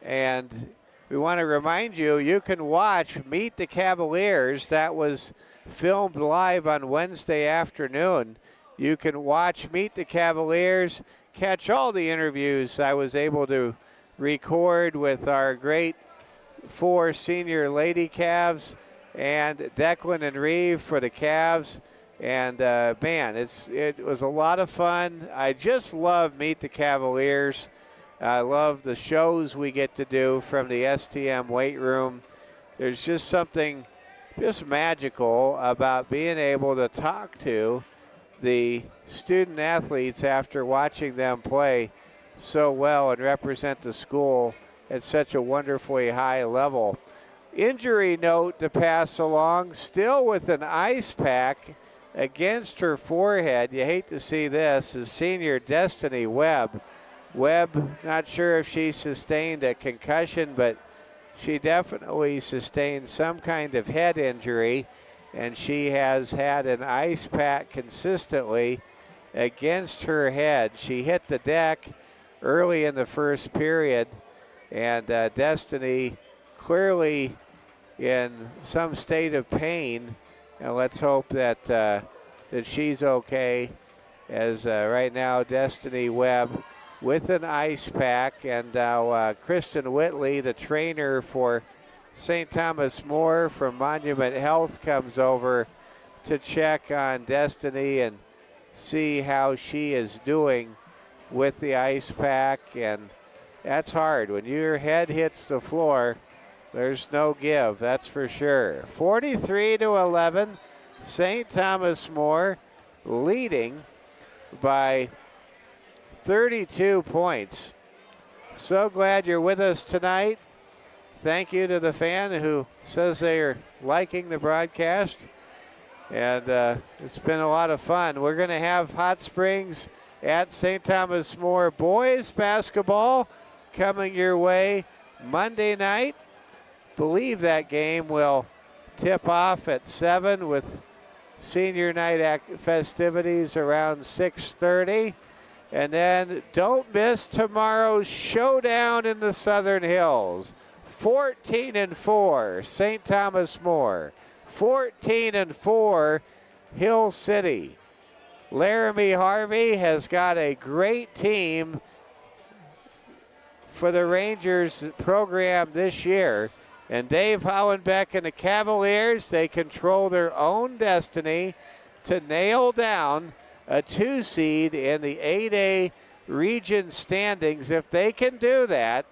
And we want to remind you, you can watch Meet the Cavaliers. That was filmed live on Wednesday afternoon. You can watch Meet the Cavaliers, catch all the interviews I was able to record with our great 4 senior Lady Cavs and Declan and Reeve for the Cavs. And man, it was a lot of fun. I just love Meet the Cavaliers. I love the shows we get to do from the STM weight room. There's just something just magical about being able to talk to the student athletes after watching them play so well and represent the school at such a wonderfully high level. Injury note to pass along, still with an ice pack against her forehead. You hate to see this, is senior Destiny Webb. Webb, not sure if she sustained a concussion, but she definitely sustained some kind of head injury, and she has had an ice pack consistently against her head. She hit the deck early in the first period, and Destiny clearly in some state of pain, and let's hope that that she's okay, as right now Destiny Webb with an ice pack. And now Kristen Whitley, the trainer for St. Thomas More from Monument Health, comes over to check on Destiny and see how she is doing with the ice pack. And that's hard. When your head hits the floor, there's no give, that's for sure. 43-11, St. Thomas More leading by 32 points. So glad you're with us tonight. Thank you to the fan who says they are liking the broadcast. And it's been a lot of fun. We're going to have Hot Springs at St. Thomas More boys basketball coming your way Monday night. Believe that game will tip off at 7 with senior night festivities around 6:30. And then don't miss tomorrow's showdown in the Southern Hills. 14-4, St. Thomas More. 14-4, Hill City. Laramie Harvey has got a great team for the Rangers program this year. And Dave Hollenbeck and the Cavaliers, they control their own destiny to nail down a 2 seed in the 8A region standings. If they can do that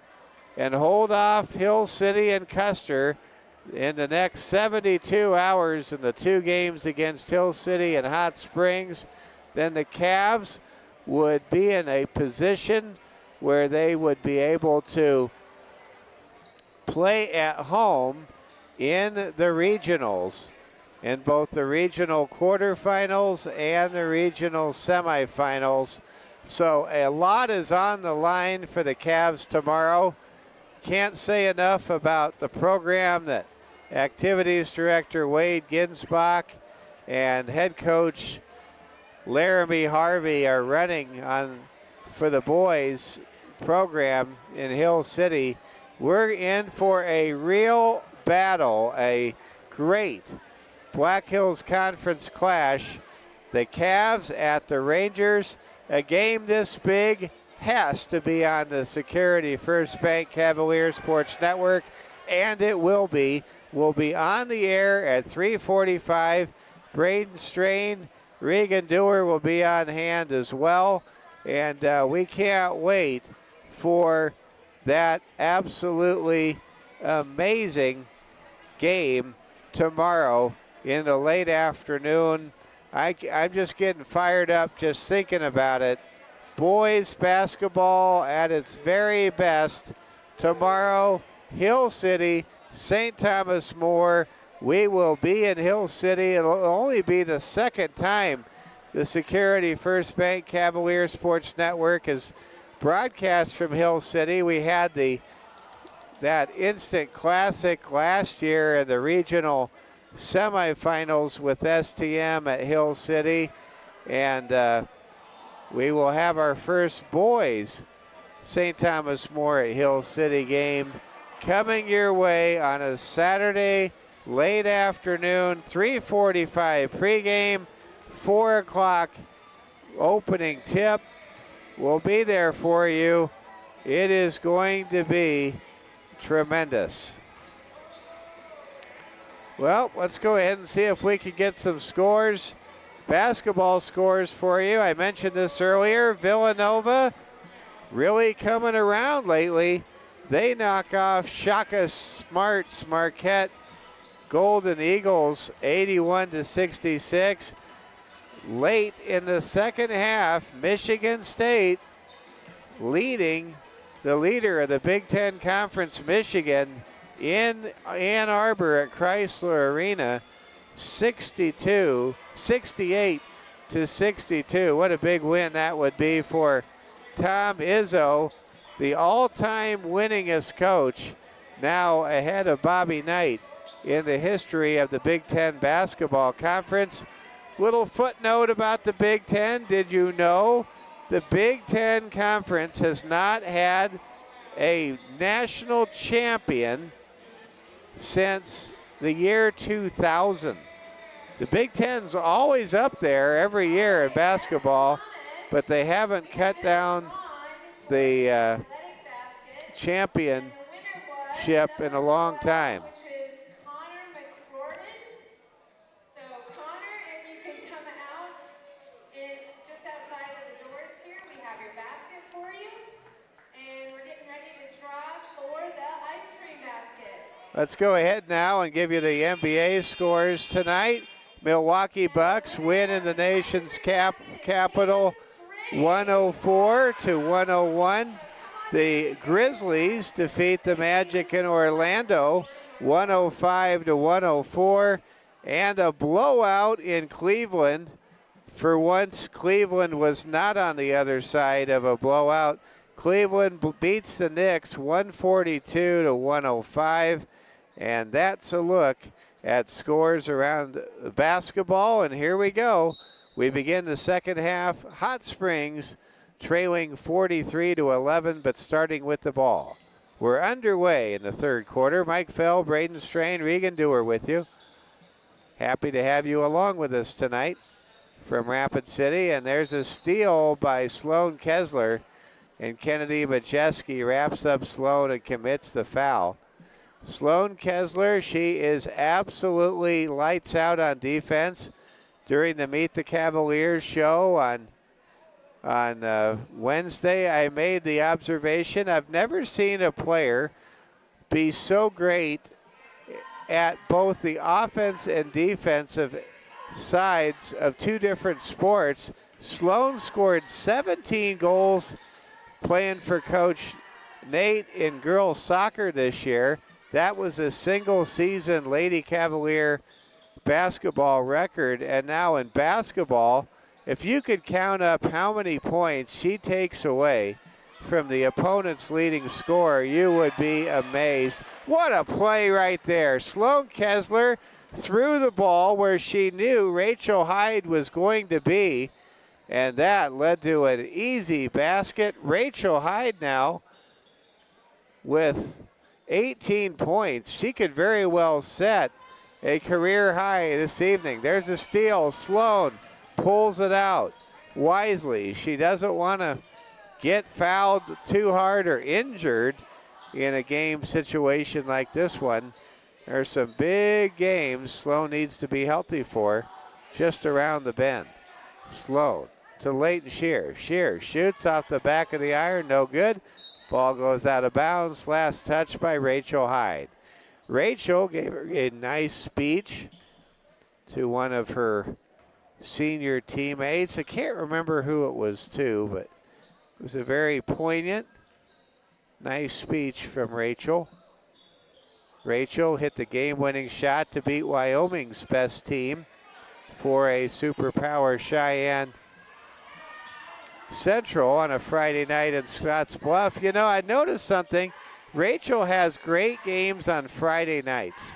and hold off Hill City and Custer in the next 72 hours in the 2 games against Hill City and Hot Springs, then the Cavs would be in a position where they would be able to play at home in the regionals, in both the regional quarterfinals and the regional semifinals. So a lot is on the line for the Cavs tomorrow. Can't say enough about the program that Activities Director Wade Ginsbach and head coach Laramie Harvey are running on for the boys program in Hill City. We're in for a real battle, a great Black Hills Conference clash. The Cavs at the Rangers. A game this big has to be on the Security First Bank Cavalier Sports Network, and it will be. We'll be on the air at 3:45. Braden Strain, Regan Dewar will be on hand as well, and we can't wait for that absolutely amazing game tomorrow in the late afternoon. I'm just getting fired up just thinking about it. Boys basketball at its very best tomorrow. Hill City, St. Thomas More. We will be in Hill City. It'll only be the second time the Security First Bank Cavalier Sports Network is broadcast from Hill City. We had that instant classic last year in the regional semifinals with STM at Hill City, and we will have our first boys St. Thomas More at Hill City game coming your way on a Saturday late afternoon, 3:45 pregame, 4 o'clock opening tip. We'll be there for you. It is going to be tremendous. Well, let's go ahead and see if we can get some scores, basketball scores for you. I mentioned this earlier. Villanova really coming around lately. They knock off Shaka Smart's Marquette Golden Eagles 81-66. Late in the second half, Michigan State leading the leader of the Big Ten Conference, Michigan, in Ann Arbor at Chrysler Arena, 68-62. What a big win that would be for Tom Izzo, the all-time winningest coach, now ahead of Bobby Knight in the history of the Big Ten Basketball Conference. Little footnote about the Big Ten. Did you know the Big Ten Conference has not had a national champion since the year 2000? The Big Ten's always up there every year in basketball, but they haven't cut down the championship in a long time. Let's go ahead now and give you the NBA scores tonight. Milwaukee Bucks win in the nation's capital 104-101. The Grizzlies defeat the Magic in Orlando 105-104. And a blowout in Cleveland. For once, Cleveland was not on the other side of a blowout. Cleveland beats the Knicks 142-105. And that's a look at scores around basketball. And here we go. We begin the second half. Hot Springs trailing 43-11, but starting with the ball. We're underway in the third quarter. Mike Fell, Braden Strain, Regan Dewar with you. Happy to have you along with us tonight from Rapid City. And there's a steal by Sloan Kessler. And Kennedy Majeski wraps up Sloan and commits the foul. Sloan Kessler, she is absolutely lights out on defense. During the Meet the Cavaliers show on Wednesday, I made the observation, I've never seen a player be so great at both the offense and defensive sides of two different sports. Sloan scored 17 goals playing for Coach Nate in girls soccer this year. That was a single season Lady Cavalier basketball record. And now in basketball, if you could count up how many points she takes away from the opponent's leading scorer, you would be amazed. What a play right there. Sloan Kessler threw the ball where she knew Rachel Hyde was going to be, and that led to an easy basket. Rachel Hyde now with 18 points. She could very well set a career high this evening. There's a steal. Sloan pulls it out wisely. She doesn't want to get fouled too hard or injured in a game situation like this one. There's some big games Sloan needs to be healthy for just around the bend. Sloan to Leighton Shear. Shear shoots off the back of the iron, no good. Ball goes out of bounds. Last touch by Rachel Hyde. Rachel gave her a nice speech to one of her senior teammates. I can't remember who it was to, but it was a very poignant, nice speech from Rachel. Rachel hit the game-winning shot to beat Wyoming's best team for a Superpower Cheyenne Central on a Friday night in Scotts Bluff. You know, I noticed something. Rachel has great games on Friday nights.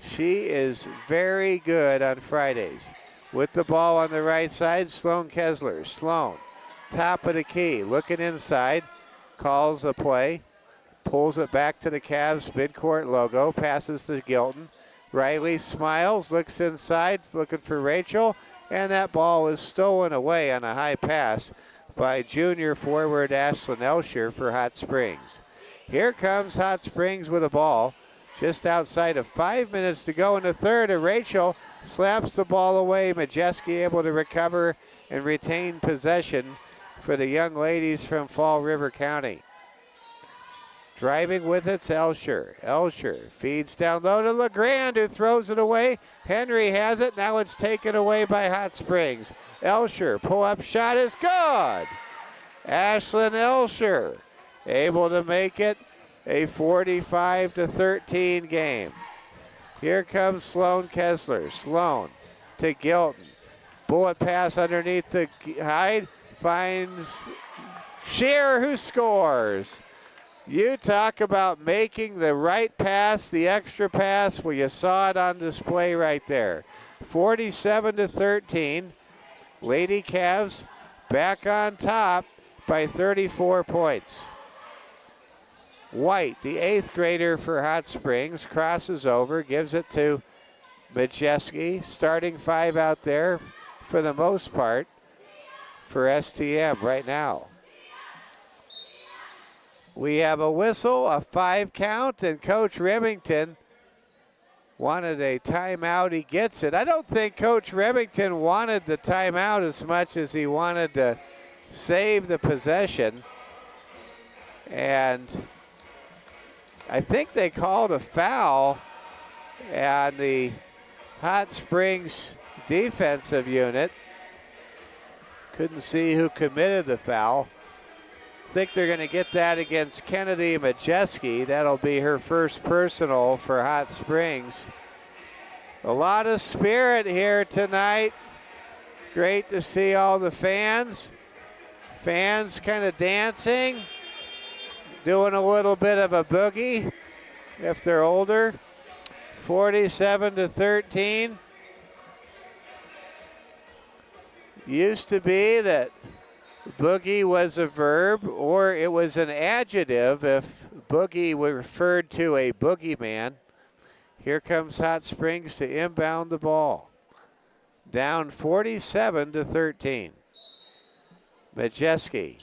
She is very good on Fridays. With the ball on the right side, Sloan Kessler. Sloan, top of the key, looking inside, calls a play. pulls it back to the Cavs midcourt logo, passes to Gilton. Riley smiles, looks inside, looking for Rachel, and that ball is stolen away on a high pass by junior forward Ashlyn Elsher for Hot Springs. Here comes Hot Springs with a ball. Just outside of 5 minutes to go in the third, and Rachel slaps the ball away. Majeski able to recover and retain possession for the young ladies from Fall River County. Driving with it's Elsher. Elsher feeds down low to LeGrand, who throws it away. Henry has it. Now it's taken away by Hot Springs. Elsher, pull-up shot is good. Ashlyn Elsher able to make it a 45-13 game. Here comes Sloan Kessler. Sloan to Gilton. Bullet pass underneath the Hyde. Finds Shear, who scores. You talk about making the right pass, the extra pass. Well, you saw it on display right there. 47-13. Lady Cavs back on top by 34 points. White, the 8th grader for Hot Springs, crosses over, gives it to Majeski. Starting 5 out there for the most part for STM right now. We have a whistle, a 5 count, and Coach Remington wanted a timeout. He gets it. I don't think Coach Remington wanted the timeout as much as he wanted to save the possession. And I think they called a foul on the Hot Springs defensive unit. Couldn't see who committed the foul. Think they're going to get that against Kennedy Majeski. That'll be her first personal for Hot Springs. A lot of spirit here tonight. Great to see all the fans. Fans kind of dancing, doing a little bit of a boogie if they're older. 47-13. Used to be that boogie was a verb or it was an adjective if boogie referred to a boogeyman. Here comes Hot Springs to inbound the ball. Down 47-13. Majeski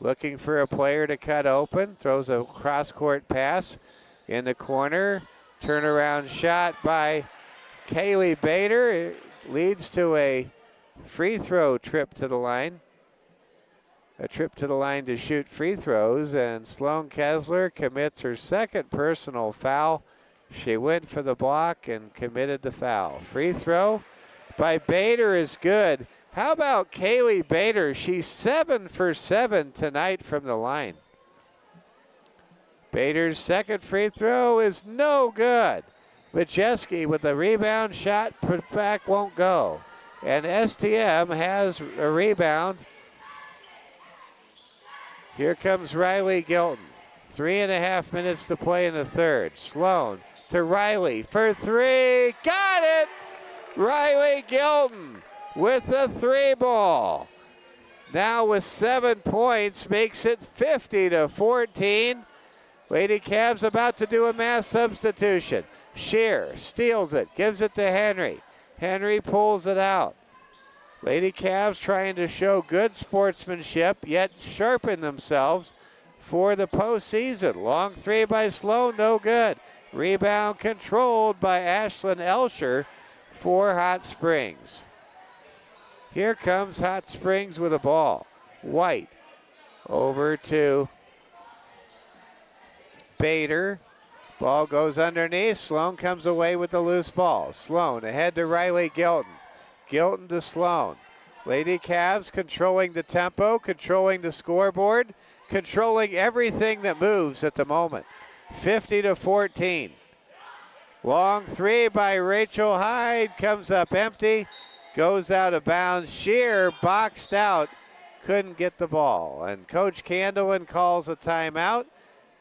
looking for a player to cut open. Throws a cross-court pass in the corner. Turnaround shot by Kaylee Bader. It leads to a free throw trip to the line. A trip to the line to shoot free throws, and Sloan Kessler commits her second personal foul. She went for the block and committed the foul. Free throw by Bader is good. How about Kaylee Bader? She's 7 for 7 tonight from the line. Bader's second free throw is no good. Majeski with the rebound shot, put back, won't go. And STM has a rebound. Here comes Riley Gilton. 3.5 minutes to play in the third. Sloan to Riley for 3. Got it! Riley Gilton with the 3 ball. Now with 7 points, makes it 50-14. Lady Cavs about to do a mass substitution. Shear steals it, gives it to Henry. Henry pulls it out. Lady Cavs trying to show good sportsmanship, yet sharpen themselves for the postseason. Long 3 by Sloan, no good. Rebound controlled by Ashlyn Elsher for Hot Springs. Here comes Hot Springs with a ball. White over to Bader. Ball goes underneath. Sloan comes away with the loose ball. Sloan ahead to Riley Gilton. Gilton to Sloan. Lady Cavs controlling the tempo, controlling the scoreboard, controlling everything that moves at the moment. 50-14. Long 3 by Rachel Hyde comes up empty, goes out of bounds. Shear boxed out, couldn't get the ball. And Coach Candlin calls a timeout,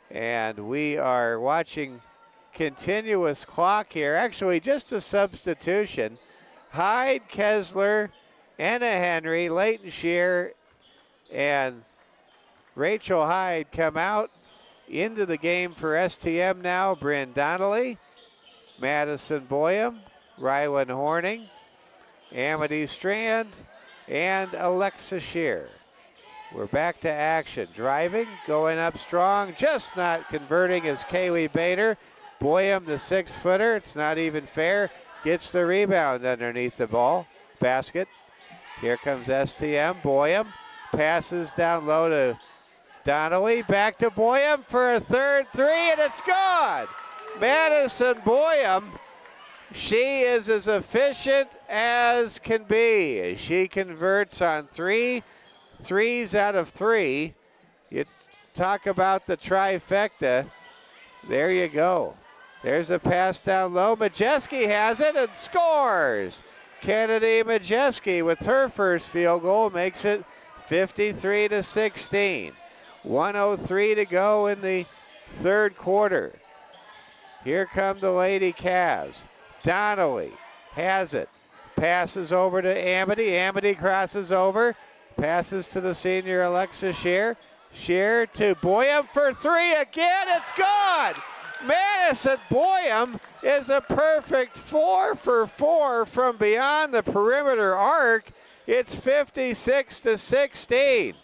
and we are watching continuous clock here. Actually, just a substitution. Hyde, Kessler, Anna Henry, Leighton Shear, and Rachel Hyde come out, into the game for STM now. Bryn Donnelly, Madison Boyum, Rylan Horning, Amity Strand, and Alexa Shear. We're back to action. Driving, going up strong, just not converting is Kaylee Bader. Boyum, the 6-footer, it's not even fair. Gets the rebound underneath the basket. Here comes STM. Boyum passes down low to Donnelly. Back to Boyum for a third three, and it's gone. Madison Boyum, she is as efficient as can be. She converts on 3 threes out of 3. You talk about the trifecta. There you go. There's a pass down low. Majeski has it and scores. Kennedy Majeski with her first field goal makes it 53-16. 1:03 to go in the third quarter. Here come the Lady Cavs. Donnelly has it. Passes over to Amity. Amity crosses over. Passes to the senior Alexa Shear. Shear to Boyum for 3 again. It's gone. Madison Boyum is a perfect 4 for 4 from beyond the perimeter arc. It's 56-16.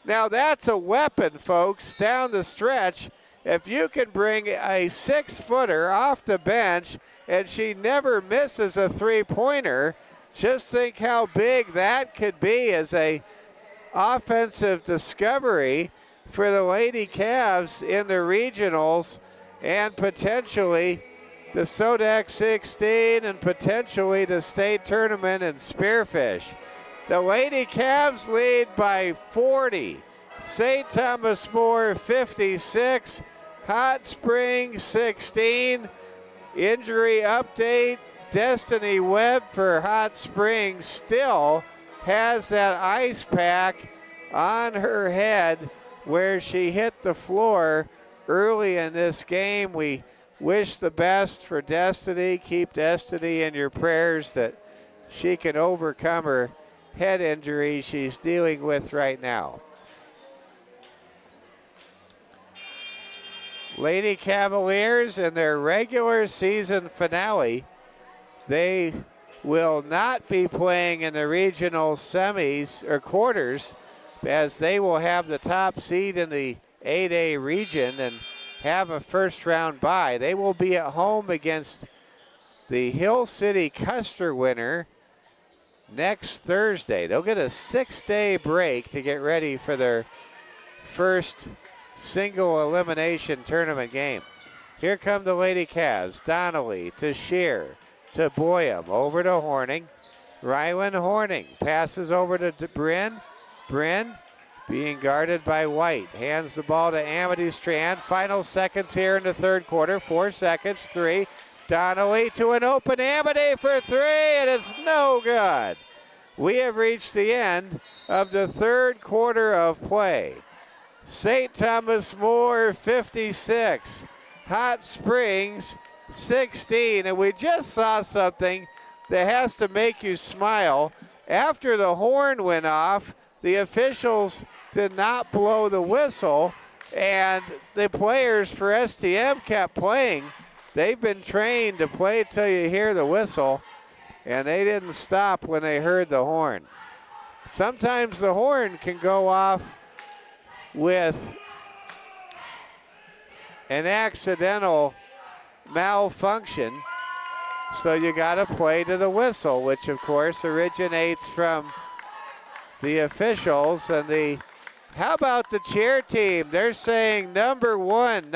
Now that's a weapon, folks, down the stretch. If you can bring a 6-footer off the bench and she never misses a 3-pointer, just think how big that could be as a offensive discovery for the Lady Cavs in the regionals and potentially the Sodak 16 and potentially the state tournament in Spearfish. The Lady Cavs lead by 40. St. Thomas More 56. Hot Springs 16. Injury update. Destiny Webb for Hot Springs still has that ice pack on her head where she hit the floor early in this game. We wish the best for Destiny. Keep Destiny in your prayers that she can overcome her head injury she's dealing with right now. Lady Cavaliers in their regular season finale. They will not be playing in the regional semis or quarters as they will have the top seed in the 8A region and have a first round bye. They will be at home against the Hill City Custer winner next Thursday. They'll get a 6-day break to get ready for their first single elimination tournament game. Here come the Lady Cavs. Donnelly to Shear to Boyum, over to Horning. Rylan Horning passes over to Bryn. Bryn being guarded by White. Hands the ball to Amity Strand. Final seconds here in the third quarter. 4 seconds, 3. Donnelly to an open Amity for 3, and it's no good. We have reached the end of the third quarter of play. St. Thomas More 56, Hot Springs 16, and we just saw something that has to make you smile. After the horn went off, the officials did not blow the whistle, and the players for STM kept playing. They've been trained to play till you hear the whistle, and they didn't stop when they heard the horn. Sometimes the horn can go off with an accidental malfunction, so you got to play to the whistle, which of course originates from the officials. And how about the cheer team? They're saying number one.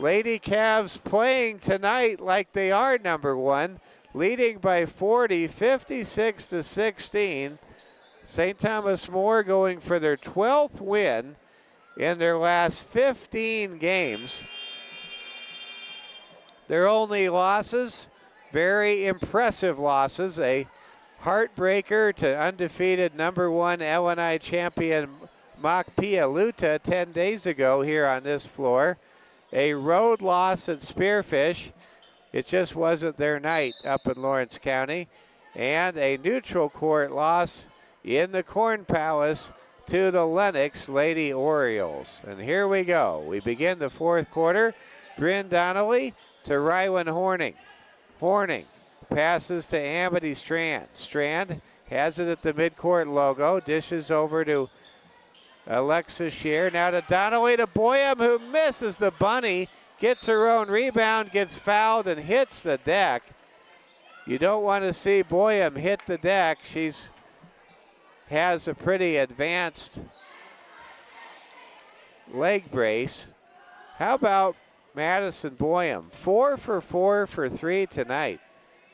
Lady Cavs playing tonight like they are number one, leading by 40, 56-16. St. Thomas More going for their 12th win in their last 15 games. Their only losses, very impressive losses, a heartbreaker to undefeated number one LNI champion Makpia Luta 10 days ago here on this floor. A road loss at Spearfish. It just wasn't their night up in Lawrence County. And a neutral court loss in the Corn Palace to the Lennox Lady Orioles. And here we go. We begin the fourth quarter. Bryn Donnelly to Rywan Horning. Horning passes to Amity Strand. Strand has it at the midcourt logo. Dishes over to Alexa Shear. Now to Donnelly to Boyum, who misses the bunny. Gets her own rebound, gets fouled, and hits the deck. You don't want to see Boyum hit the deck. She's has a pretty advanced leg brace. How about Madison Boyum? 4 for 4 for 3 tonight.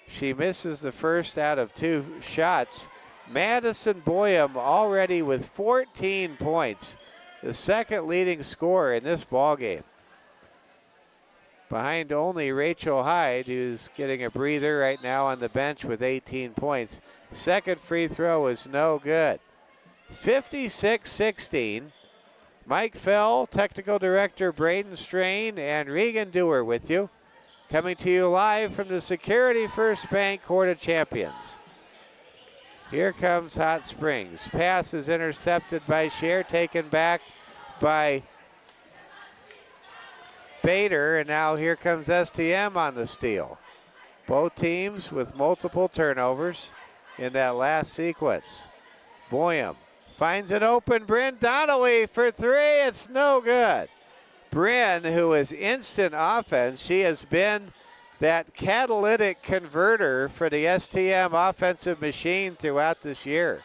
She misses the first out of 2 shots. Madison Boyum already with 14 points, the second leading scorer in this ballgame. Behind only Rachel Hyde, who's getting a breather right now on the bench with 18 points. Second free throw is no good. 56-16. Mike Fell, Technical Director Braden Strain, and Regan Dewar with you. Coming to you live from the Security First Bank Court of Champions. Here comes Hot Springs. Pass is intercepted by Shear, taken back by Bader, and now here comes STM on the steal. Both teams with multiple turnovers in that last sequence. Boyum finds an open Bryn Donnelly for 3. It's no good. Bryn, who is instant offense, she has been that catalytic converter for the STM offensive machine throughout this year.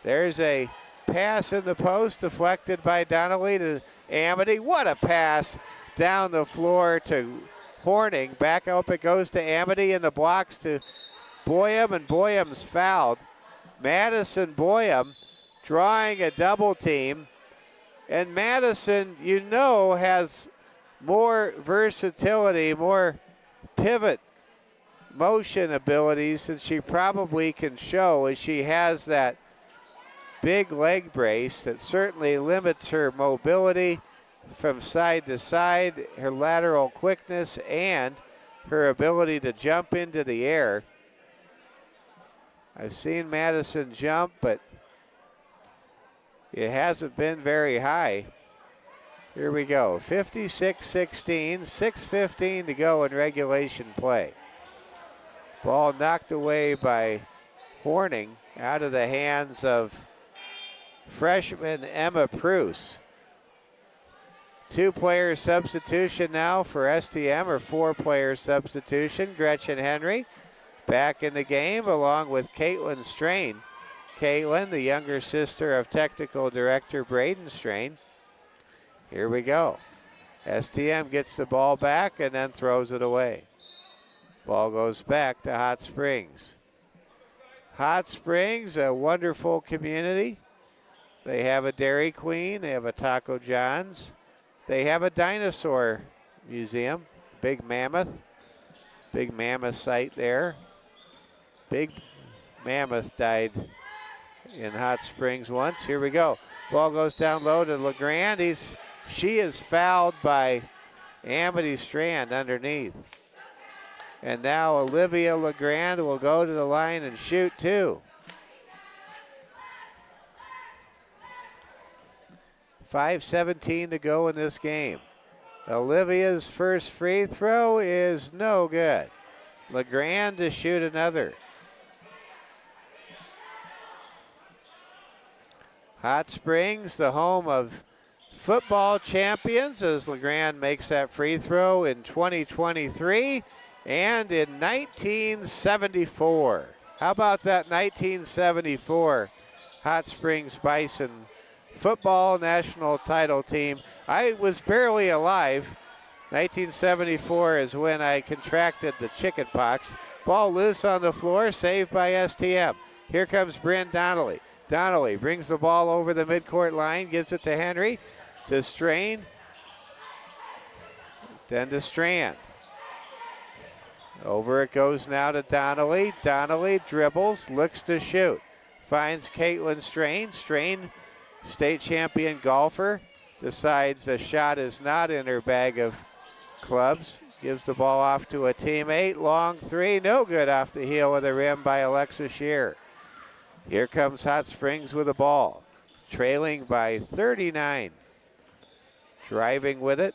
There's a pass in the post deflected by Donnelly to Amity. What a pass down the floor to Horning. Back up it goes to Amity in the blocks to Boyum, and Boyum's fouled. Madison Boyum drawing a double team. And Madison, you know, has more versatility, more pivot motion abilities than she probably can show, as she has that big leg brace that certainly limits her mobility from side to side, her lateral quickness, and her ability to jump into the air. I've seen Madison jump, but it hasn't been very high. Here we go, 56-16, 6:15 to go in regulation play. Ball knocked away by Horning out of the hands of freshman Emma Pruce. 2-player substitution now for STM, or 4-player substitution. Gretchen Henry back in the game along with Caitlin Strain. Caitlin, the younger sister of Technical Director Braden Strain. Here we go. STM gets the ball back and then throws it away. Ball goes back to Hot Springs. Hot Springs, a wonderful community. They have a Dairy Queen, they have a Taco John's. They have a dinosaur museum, Big Mammoth site there. Big Mammoth died in Hot Springs once. Here we go. Ball goes down low to LeGrand. She is fouled by Amity Strand underneath. And now Olivia LeGrand will go to the line and shoot 2. 5:17 to go in this game. Olivia's first free throw is no good. LeGrand to shoot another. Hot Springs, the home of football champions, as LeGrand makes that free throw in 2023 and in 1974. How about that 1974 Hot Springs Bison football national title team? I was barely alive. 1974 is when I contracted the chicken pox. Ball loose on the floor, saved by STM. Here comes Bryn Donnelly. Donnelly brings the ball over the midcourt line, gives it to Henry, to Strain, then to Strand. Over it goes now to Donnelly. Donnelly dribbles, looks to shoot. Finds Caitlin Strain. Strain, state champion golfer, decides a shot is not in her bag of clubs. Gives the ball off to a teammate. Long 3, no good off the heel of the rim by Alexa Shear. Here comes Hot Springs with the ball. trailing by 39. Driving with it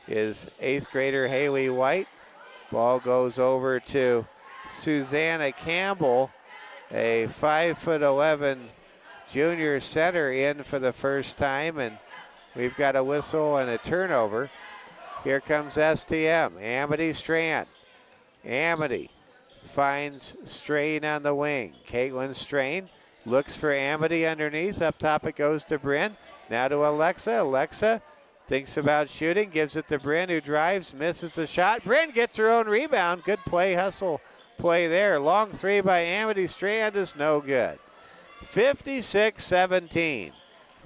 is 8th grader Haley White. Ball goes over to Susanna Campbell, a 5'11" junior center, in for the first time, and we've got a whistle and a turnover. Here comes STM, Amity Strand. Amity finds Strain on the wing. Caitlin Strain looks for Amity underneath. Up top it goes to Bryn. Now to Alexa. Alexa thinks about shooting, gives it to Bryn, who drives, misses the shot. Bryn gets her own rebound. Good play, hustle play there. Long three by Amity Strand is no good. 56-17.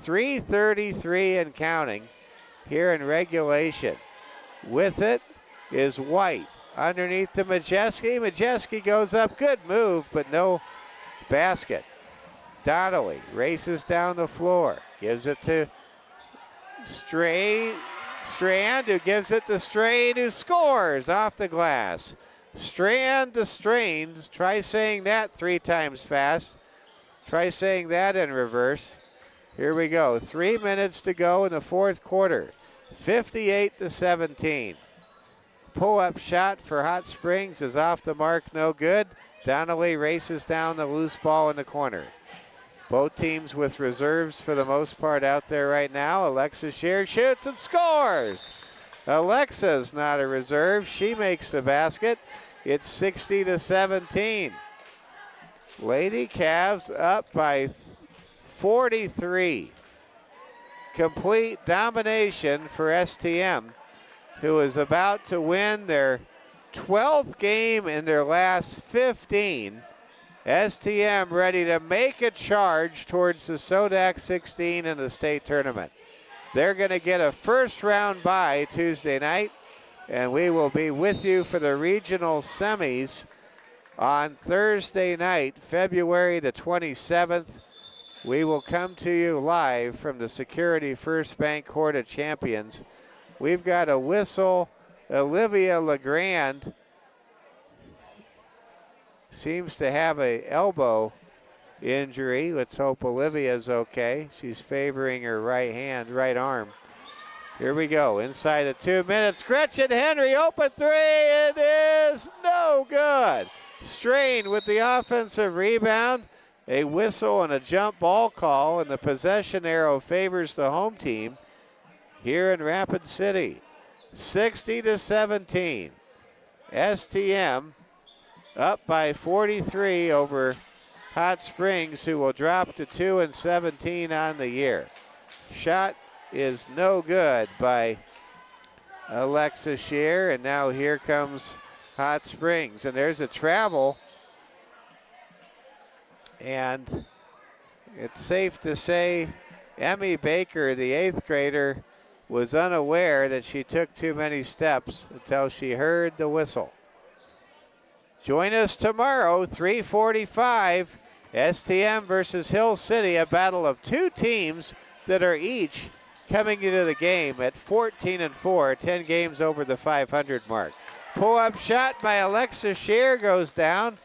3:33 and counting here in regulation. With it is White. Underneath to Majeski. Majeski goes up. Good move, but no basket. Donnelly races down the floor. Gives it to Strand, who gives it to Strain, who scores off the glass. Strand to Strain. Try saying that 3 times fast. Try saying that in reverse. Here we go. 3 minutes to go in the fourth quarter. 58-17. Pull-up shot for Hot Springs is off the mark, no good. Donnelly races down the loose ball in the corner. Both teams with reserves for the most part out there right now. Alexa Shear shoots and scores. Alexa's not a reserve. She makes the basket. It's 60-17. Lady Cavs up by 43. Complete domination for STM, who is about to win their 12th game in their last 15. STM ready to make a charge towards the Sodak 16 in the state tournament. They're going to get a first round bye Tuesday night, and we will be with you for the regional semis on Thursday night, February the 27th. We will come to you live from the Security First Bank Court of Champions. We've got a whistle. Olivia Legrand seems to have an elbow injury. Let's hope Olivia's okay. She's favoring her right arm. Here we go. Inside of 2 minutes. Gretchen Henry, open three. It is no good. Strain with the offensive rebound. A whistle and a jump ball call, and the possession arrow favors the home team here in Rapid City. 60-17. STM up by 43 over Hot Springs, who will drop to 2-17 on the year. Shot is no good by Alexa Shear, and now here comes Hot Springs. And there's a travel, and it's safe to say Emmy Baker, the 8th grader, was unaware that she took too many steps until she heard the whistle. Join us tomorrow, 3:45, STM versus Hill City, a battle of two teams that are each coming into the game at 14-4, 10 games over the 500 mark. Pull-up shot by Alexa Shear goes down.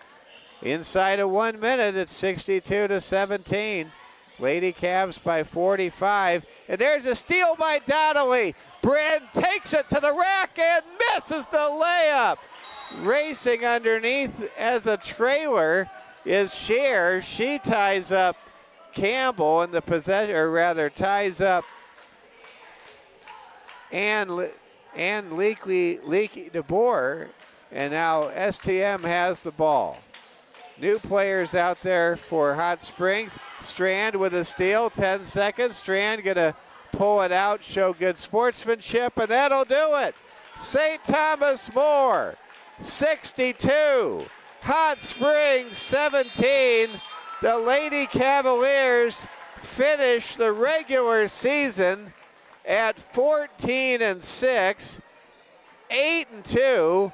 Inside of 1 minute, it's 62-17. Lady Cavs by 45. And there's a steal by Donnelly. Bryn takes it to the rack and misses the layup. Racing underneath as a trailer is Shear. She ties up Campbell in the possession, or rather ties up and Leaky DeBoer. And now STM has the ball. New players out there for Hot Springs. Strand with a steal, 10 seconds. Strand gonna pull it out, show good sportsmanship, and that'll do it. St. Thomas More, 62. Hot Springs, 17. The Lady Cavaliers finish the regular season at 14-6, 8-2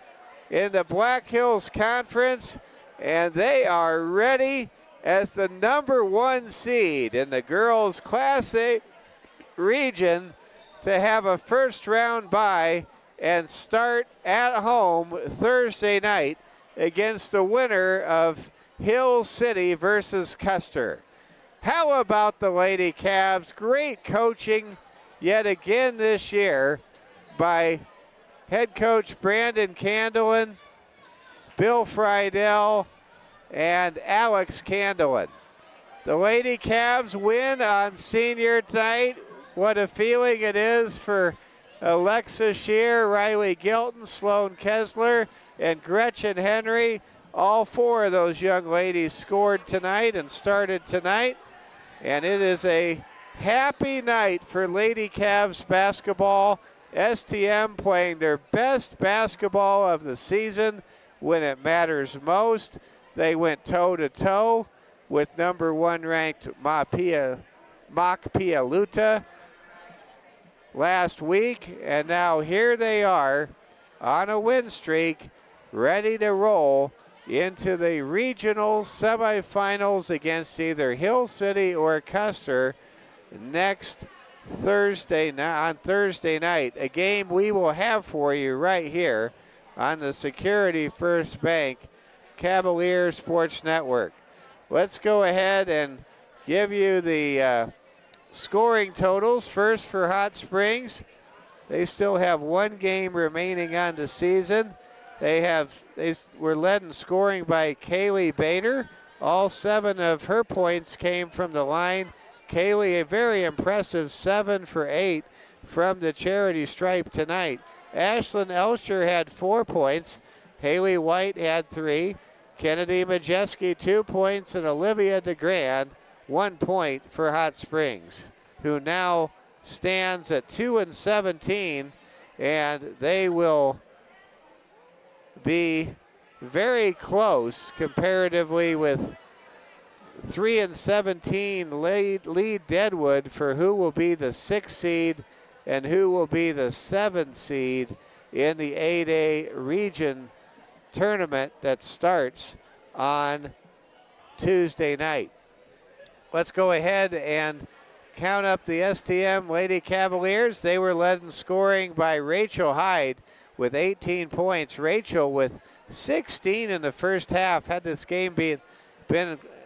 in the Black Hills Conference, and they are ready as the #1 seed in the girls' Class A region to have a first round bye and start at home Thursday night against the winner of Hill City versus Custer. How about the Lady Cavs? Great coaching yet again this year by head coach Brandon Candelin, Bill Friedel, and Alex Candelin. The Lady Cavs win on senior night. What a feeling it is for Alexa Shear, Riley Gilton, Sloan Kessler, and Gretchen Henry. All four of those young ladies scored tonight and started tonight. And it is a happy night for Lady Cavs basketball. STM playing their best basketball of the season when it matters most. They went toe-to-toe with number 1 ranked Mock Pialuta last week. And now here they are on a win streak, ready to roll into the regional semifinals against either Hill City or Custer next Thursday on Thursday night. A game we will have for you right here on the Security First Bank Cavalier Sports Network. Let's go ahead and give you the scoring totals. First for Hot Springs. They still have one game remaining on the season. They were led in scoring by Kaylee Bader. All 7 of her points came from the line. Kaylee, a very impressive 7 for 8 from the charity stripe tonight. Ashlyn Elsher had 4 points. Haley White had 3. Kennedy Majeski 2 points, and Olivia DeGrand 1 point for Hot Springs, who now stands at 2-17, and they will be very close comparatively with 3-17 lead Deadwood for who will be the 6th seed and who will be the 7th seed in the 8A region tournament that starts on Tuesday night. Let's go ahead and count up the STM Lady Cavaliers. They were led in scoring by Rachel Hyde with 18 points. Rachel with 16 in the first half. Had this game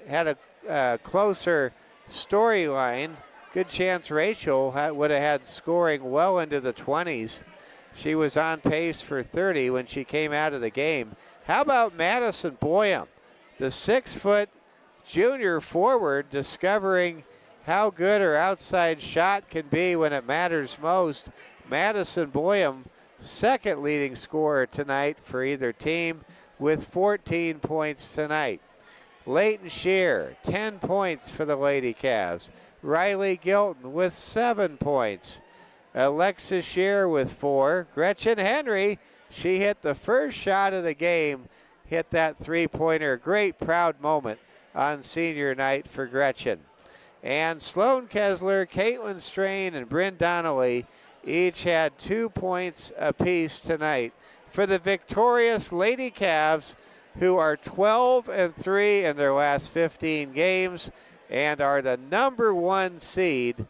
had a closer storyline, good chance Rachel would have had scoring well into the 20s. She was on pace for 30 when she came out of the game. How about Madison Boyum, the 6-foot junior forward, discovering how good her outside shot can be when it matters most. Madison Boyum, second leading scorer tonight for either team with 14 points tonight. Leighton Shear, 10 points for the Lady Cavs. Riley Gilton with 7 points. Alexis Shear with 4. Gretchen Henry, she hit the first shot of the game, hit that 3-pointer. Great proud moment on senior night for Gretchen. And Sloan Kessler, Caitlin Strain, and Bryn Donnelly each had 2 points apiece tonight for the victorious Lady Cavs, who are 12-3 in their last 15 games and are the number 1 seed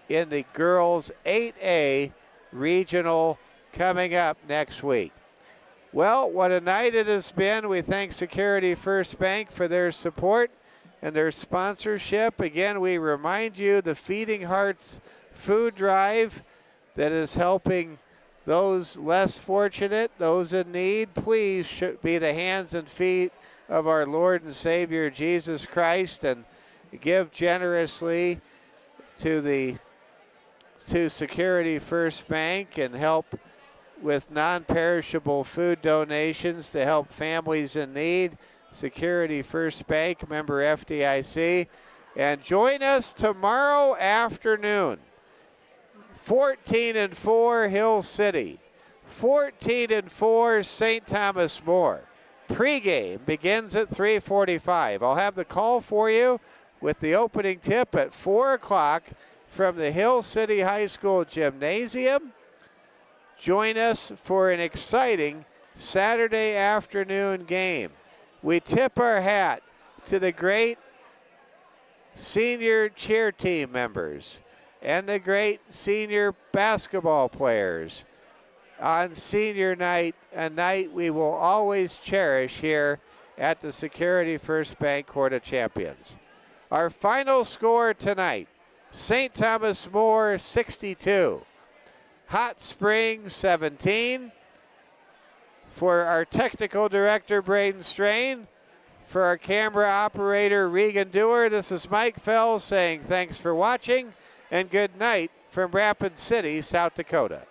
in the girls 8A regional coming up next week. Well, what a night it has been. We thank Security First Bank for their support and their sponsorship. Again, we remind you the Feeding Hearts food drive that is helping those less fortunate, those in need. Please be the hands and feet of our Lord and Savior Jesus Christ and give generously to Security First Bank and help with non-perishable food donations to help families in need. Security First Bank, member FDIC. And join us tomorrow afternoon. 14-4 Hill City, 14-4 St. Thomas More. Pregame begins at 3:45. I'll have the call for you with the opening tip at 4 o'clock from the Hill City High School Gymnasium. Join us for an exciting Saturday afternoon game. We tip our hat to the great senior cheer team members and the great senior basketball players on senior night, a night we will always cherish here at the Security First Bank Court of Champions. Our final score tonight, St. Thomas More 62, Hot Springs 17. For our technical director, Braden Strain, for our camera operator, Regan Dewar, this is Mike Fell saying thanks for watching and good night from Rapid City, South Dakota.